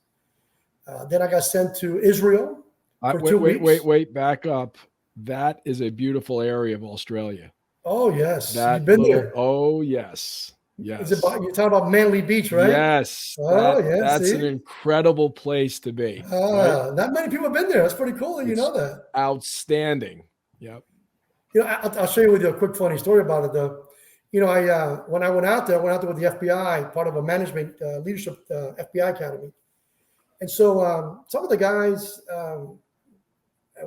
Then I got sent to Israel for 2 weeks. Wait, back up. That is a beautiful area of Australia. Oh, yes. You've been there. Oh, yes. Yes. You're talking about Manly Beach, right? Yes. That's an incredible place to be. Right? Not many people have been there. That's pretty cool that you know that. Outstanding. Yep. I'll show you with you a quick funny story about it, though. When I went out there with the FBI, part of a management leadership FBI academy. And so some of the guys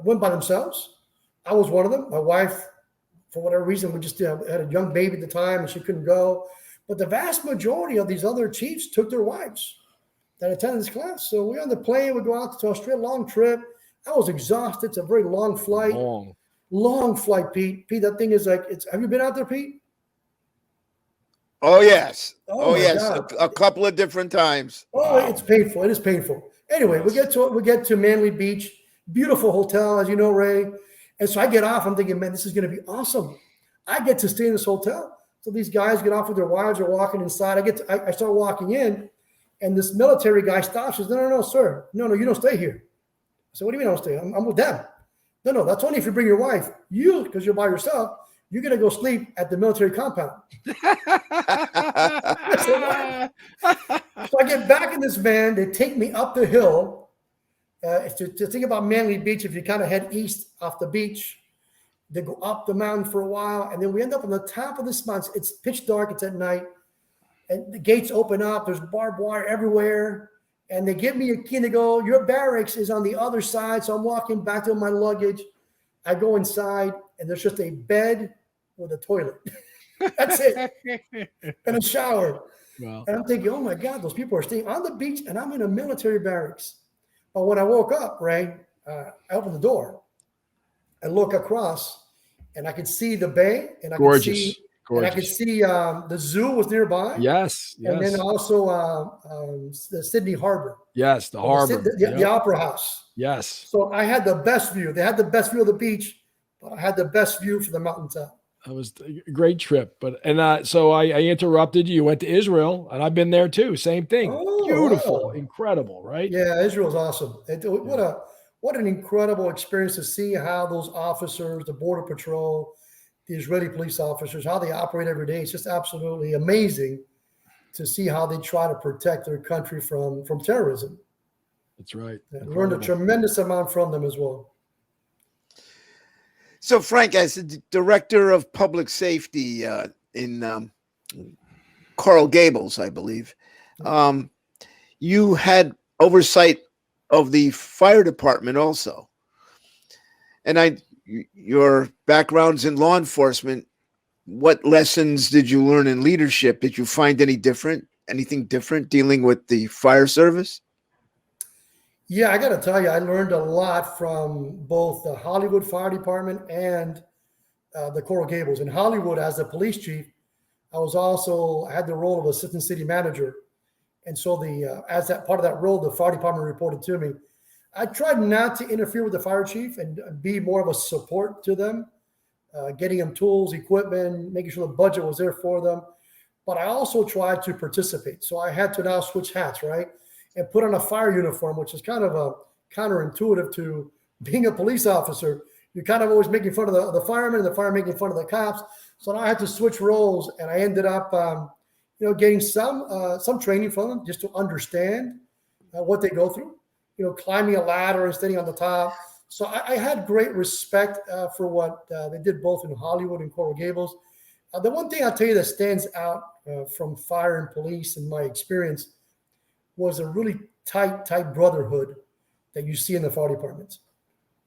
went by themselves. I was one of them. My wife, for whatever reason, we just had a young baby at the time and she couldn't go. But the vast majority of these other chiefs took their wives that attended this class. So we're on the plane. We go out to Australia, long trip. I was exhausted. It's a very long flight. Long flight, Pete. Pete, that thing is like, have you been out there, Pete? Oh, yes. Oh yes. God. A couple of different times. Oh, wow. It's painful. It is painful. Anyway, we get to Manly Beach, beautiful hotel, as you know, Ray. And so I get off. I'm thinking, man, this is going to be awesome. I get to stay in this hotel. So these guys get off with their wives, are walking inside. I start walking in, and this military guy stops. Says, no, sir. No, you don't stay here. I said, what do you mean I don't stay? I'm with them. No, that's only if you bring your wife. You, because you're by yourself, you're going to go sleep at the military compound. So I get back in this van. They take me up the hill. To think about Manly Beach, if you kind of head east off the beach, they go up the mountain for a while, and then we end up on the top of this mountain. It's pitch dark. It's at night, and the gates open up. There's barbed wire everywhere, and they give me a key. And they go, your barracks is on the other side. So I'm walking back to my luggage. I go inside, and there's just a bed with a toilet. That's it, and a shower. Wow. And I'm thinking, oh my God, those people are staying on the beach, and I'm in a military barracks. But when I woke up, Ray, I opened the door. I look across, and I could see the bay, and I could see, Gorgeous. and I could Gorgeous. see the zoo was nearby, Yes. and then Yes. also the Sydney Harbor, Yes. The or harbor. the Yep. Opera House. Yes. So I had the best view. They had the best view of the beach, but I had the best view for the mountaintop. That was a great trip. So I interrupted you. You went to Israel, and I've been there too. Same thing. Oh, Beautiful, wow. incredible, right? Yeah, Israel's awesome. What an incredible experience to see how those officers, the Border Patrol, the Israeli police officers, how they operate every day. It's just absolutely amazing to see how they try to protect their country from terrorism. That's right. Learned a tremendous amount from them as well. So, Frank, as the director of public safety in Coral Gables, I believe, you had oversight of the fire department also. And your background's in law enforcement. What lessons did you learn in leadership? Did you find anything different dealing with the fire service? Yeah, I got to tell you, I learned a lot from both the Hollywood Fire Department and the Coral Gables. In Hollywood, as the police chief, I had the role of assistant city manager, and so as that part of that role, the fire department reported to me. I tried not to interfere with the fire chief and be more of a support to them, getting them tools, equipment, making sure the budget was there for them. But I also tried to participate, so I had to now switch hats, right? And put on a fire uniform, which is kind of counterintuitive to being a police officer. You're kind of always making fun of the firemen, and the firemen making fun of the cops. So now I had to switch roles, and I ended up, getting some training from them just to understand what they go through. Climbing a ladder and standing on the top. So I had great respect for what they did both in Hollywood and Coral Gables. The one thing I'll tell you that stands out from fire and police in my experience was a really tight brotherhood that you see in the fire departments.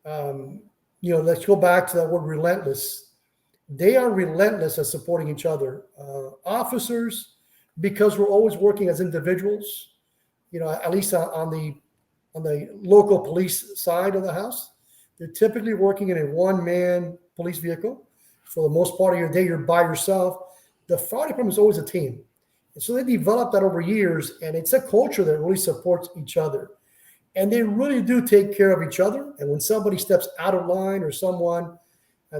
Let's go back to that word relentless. They are relentless at supporting each other. Officers, because we're always working as individuals, at least on the local police side of the house, they're typically working in a one-man police vehicle. For the most part of your day, you're by yourself. The fire department is always a team. And so they developed that over years, and it's a culture that really supports each other. And they really do take care of each other. And when somebody steps out of line or someone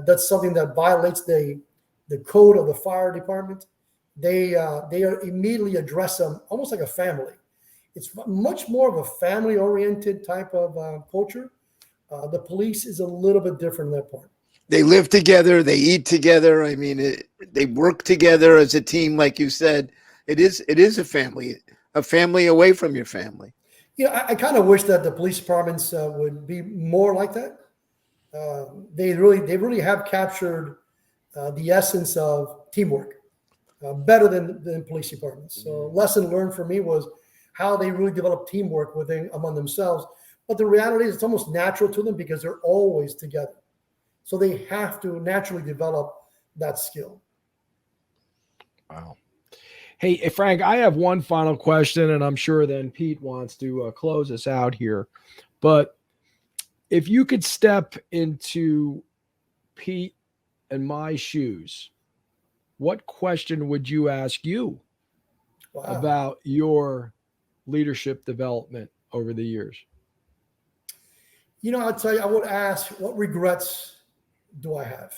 does something that violates the code of the fire department, they immediately address them almost like a family. It's much more of a family-oriented type of culture. The police is a little bit different in that part. They live together. They eat together. I mean, they work together as a team, like you said. It is a family away from your family. I kind of wish that the police departments would be more like that. They really have captured the essence of teamwork better than police departments. So lesson learned for me was how they really develop teamwork among themselves. But the reality is it's almost natural to them because they're always together. So they have to naturally develop that skill. Wow. Hey, Frank, I have one final question, and I'm sure then Pete wants to close us out here. But if you could step into Pete and my shoes, what question would you ask you about your leadership development over the years? I'll tell you, I would ask, what regrets do I have?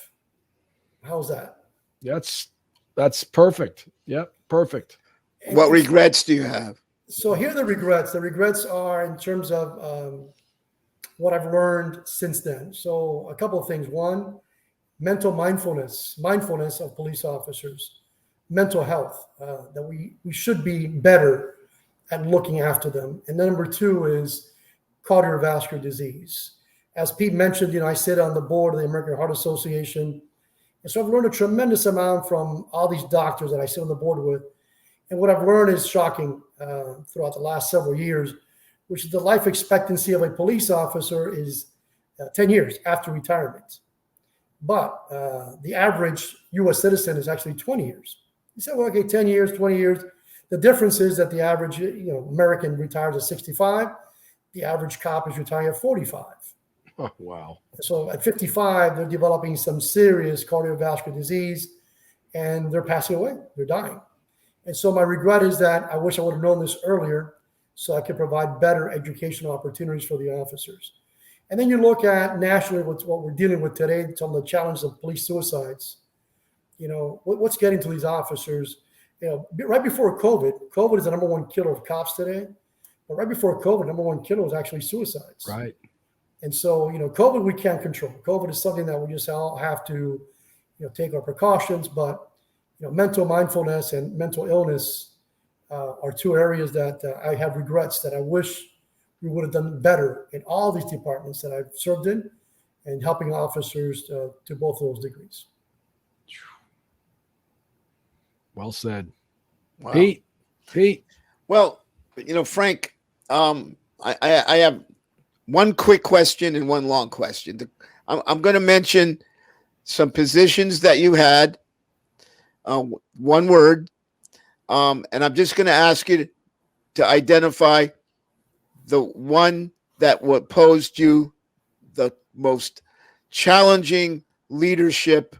How's that? That's perfect. Yep, perfect. What regrets do you have? So here are the regrets. The regrets are in terms of what I've learned since then. So a couple of things. One, mental mindfulness of police officers, mental health, that we should be better at looking after them. And then number two is cardiovascular disease. As Pete mentioned, I sit on the board of the American Heart Association. And so I've learned a tremendous amount from all these doctors that I sit on the board with. And what I've learned is shocking throughout the last several years, which is the life expectancy of a police officer is 10 years after retirement. But the average U.S. citizen is actually 20 years. You say, well, okay, 10 years, 20 years. The difference is that the average American retires at 65. The average cop is retiring at 45. Oh, wow. So at 55, they're developing some serious cardiovascular disease and they're passing away. They're dying. And so my regret is that I wish I would have known this earlier so I could provide better educational opportunities for the officers. And then you look at nationally with what we're dealing with today, some of the challenges of police suicides. You know, what's getting to these officers? You know, right before COVID is the number one killer of cops today. But right before COVID, number one killer was actually suicides. Right. And so, you know, COVID we can't control. COVID is something that we just all have to, you know, take our precautions. But, you know, mental mindfulness and mental illness are two areas that I have regrets that I wish we would have done better in all these departments that I've served in and helping officers to both of those degrees. Well said. Wow. Pete. Well, you know, Frank, I have one quick question and one long question. I'm going to mention some positions that you had, one word, and I'm just going to ask you to identify the one that posed you the most challenging leadership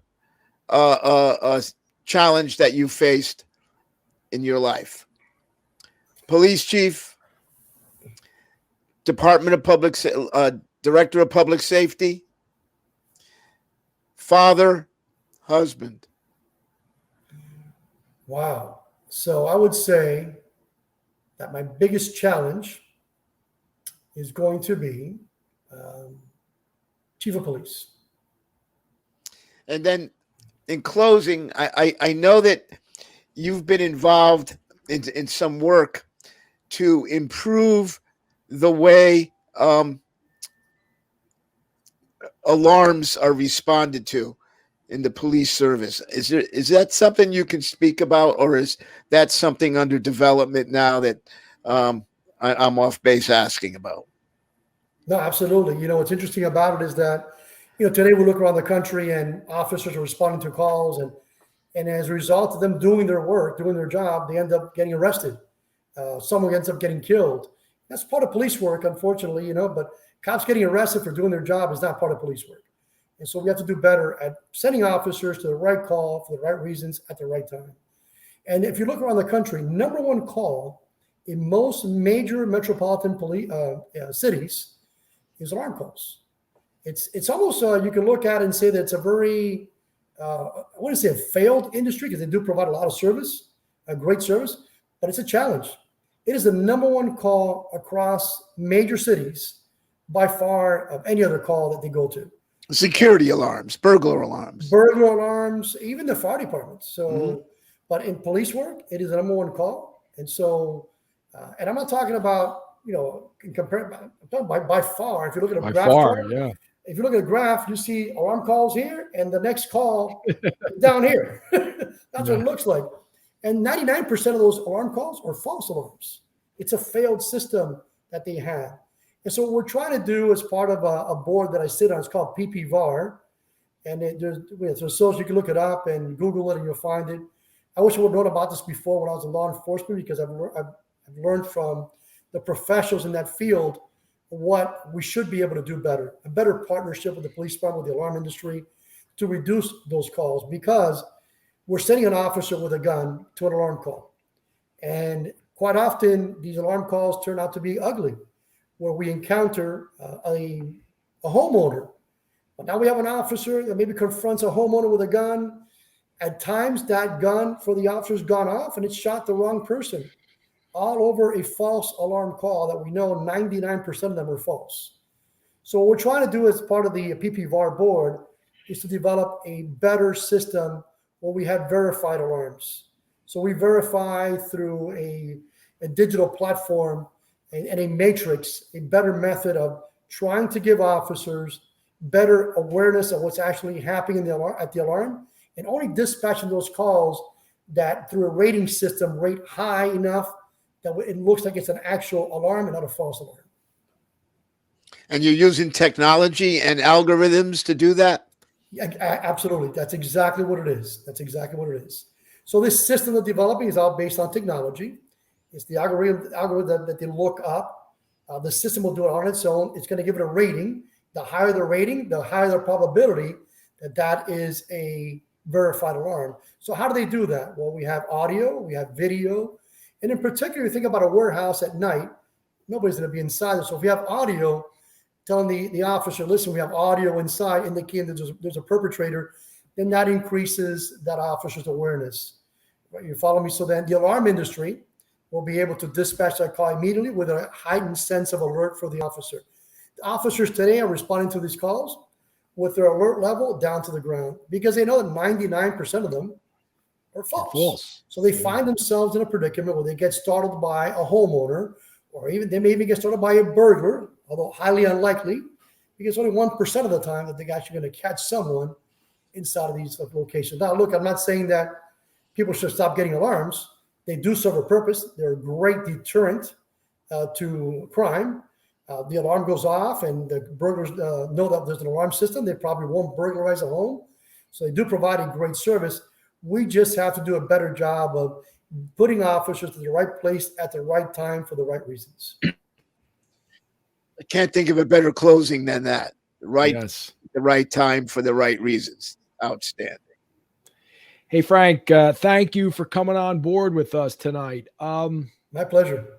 challenge that you faced in your life. Police chief, Department of Public, Director of Public Safety, father, husband. Wow. So I would say that my biggest challenge is going to be chief of police. And then in closing, I know that you've been involved in some work to improve the way alarms are responded to in the police service. Is that something you can speak about, or is that something under development now that I'm off base asking about? No, absolutely. You know, what's interesting about it is that, you know, today we look around the country and officers are responding to calls, and as a result of them doing their work, doing their job, they end up getting arrested. Someone ends up getting killed. That's part of police work, unfortunately, you know, but cops getting arrested for doing their job is not part of police work. And so we have to do better at sending officers to the right call for the right reasons at the right time. And if you look around the country, number one call in most major metropolitan police cities is alarm calls. It's almost, you can look at it and say that it's a very, I wouldn't say a failed industry because they do provide a lot of service, a great service, but it's a challenge. It is the number one call across major cities by far of any other call that they go to. Security alarms, burglar alarms, even the fire departments. So, but in police work, it is the number one call. And so, and I'm not talking about, you know, I'm talking by far. If you look at a graph, if you look at a graph, you see alarm calls here and the next call down here. That's what it looks like. And 99% of those alarm calls are false alarms. It's a failed system that they have. And so what we're trying to do as part of a board that I sit on, it's called PPVAR. And there's so you can look it up and Google it and you'll find it. I wish I would have known about this before when I was in law enforcement, because I've learned from the professionals in that field what we should be able to do better, a better partnership with the police department, with the alarm industry to reduce those calls, because we're sending an officer with a gun to an alarm call. And quite often these alarm calls turn out to be ugly, where we encounter a homeowner. But now we have an officer that maybe confronts a homeowner with a gun. At times that gun for the officer has gone off and it's shot the wrong person, all over a false alarm call that we know 99% of them are false. So what we're trying to do as part of the PPVAR board is to develop a better system where we have verified alarms. So we verify through a digital platform and a matrix, a better method of trying to give officers better awareness of what's actually happening at the alarm, and only dispatching those calls that through a rating system rate high enough that it looks like it's an actual alarm and not a false alarm. And you're using technology and algorithms to do that? Yeah, absolutely. That's exactly what it is. That's exactly what it is. So this system they're developing is all based on technology. It's the algorithm that they look up. The system will do it on its own. It's going to give it a rating. The higher the rating, the higher the probability that that is a verified alarm. So how do they do that? Well, we have audio, we have video, and in particular, you think about a warehouse at night, nobody's going to be inside there. So if you have audio telling the officer, listen, we have audio inside indicating that there's a perpetrator, then that increases that officer's awareness. Right? You follow me? So then the alarm industry will be able to dispatch that call immediately with a heightened sense of alert for the officer. The officers today are responding to these calls with their alert level down to the ground because they know that 99% of them are false. So they find themselves in a predicament where they get startled by a homeowner, or even they may even get startled by a burglar, although highly unlikely, because only 1% of the time that they're actually going to catch someone inside of these locations. Now, look, I'm not saying that people should stop getting alarms. They do serve a purpose. They're a great deterrent to crime. The alarm goes off and the burglars know that there's an alarm system. They probably won't burglarize a home. So they do provide a great service. We just have to do a better job of putting officers in the right place at the right time for the right reasons. I can't think of a better closing than that. Right, Yes. the right time for the right reasons. Outstanding. Hey, Frank, thank you for coming on board with us tonight. My pleasure.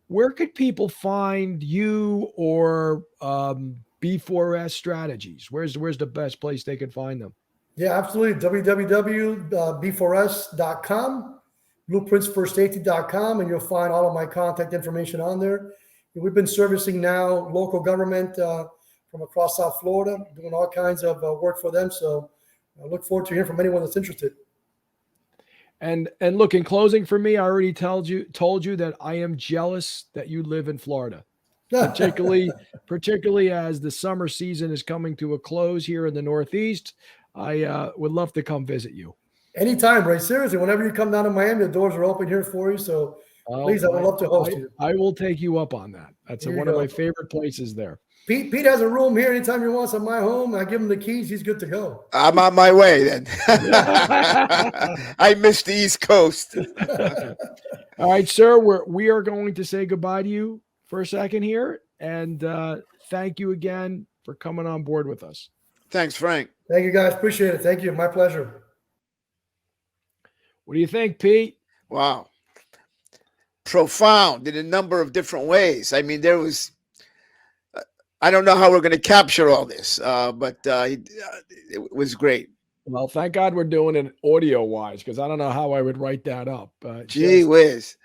Where could people find you or B4S Strategies? Where's the best place they can find them? Yeah, absolutely. www.b4s.com, blueprintsforsafety.com, and you'll find all of my contact information on there. We've been servicing now local government from across South Florida, doing all kinds of work for them. So I look forward to hearing from anyone that's interested. And look, in closing for me, I already told you that I am jealous that you live in Florida, particularly as the summer season is coming to a close here in the Northeast. I would love to come visit you. Anytime, Ray. Seriously, whenever you come down to Miami, the doors are open here for you. So please, I would love to host you. I will take you up on that. That's one of my favorite places there. Pete has a room here anytime he wants at my home. I give him the keys. He's good to go. I'm on my way then. I missed the East Coast. All right, sir. We are going to say goodbye to you for a second here. And thank you again for coming on board with us. Thanks, Frank. Thank you, guys. Appreciate it. Thank you. My pleasure. What do you think, Pete? Wow. Profound in a number of different ways. I mean, there was, I don't know how we're going to capture all this, but it was great. Well, thank God we're doing it audio-wise, because I don't know how I would write that up. Gee whiz.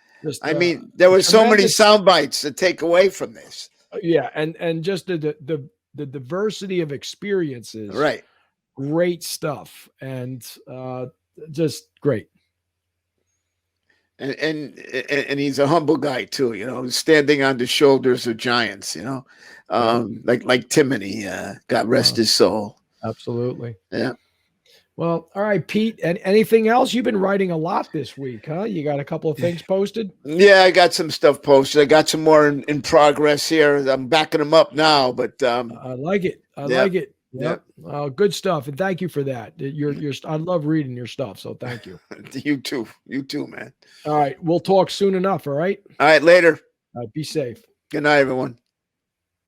I mean, there were so many sound bites to take away from this. Yeah, and just the diversity of experiences. Right. Great stuff, and just great. And he's a humble guy too, you know, standing on the shoulders of giants, you know, like Timothy, God rest his soul. Absolutely. Yeah. Well, all right, Pete. And anything else? You've been writing a lot this week, huh? You got a couple of things posted? Yeah, I got some stuff posted. I got some more in progress here. I'm backing them up now, but I like it. I like it. Yep. Good stuff. And thank you for that. I love reading your stuff. So thank you. You too. You too, man. All right. We'll talk soon enough. All right. All right. Later. Be safe. Good night, everyone.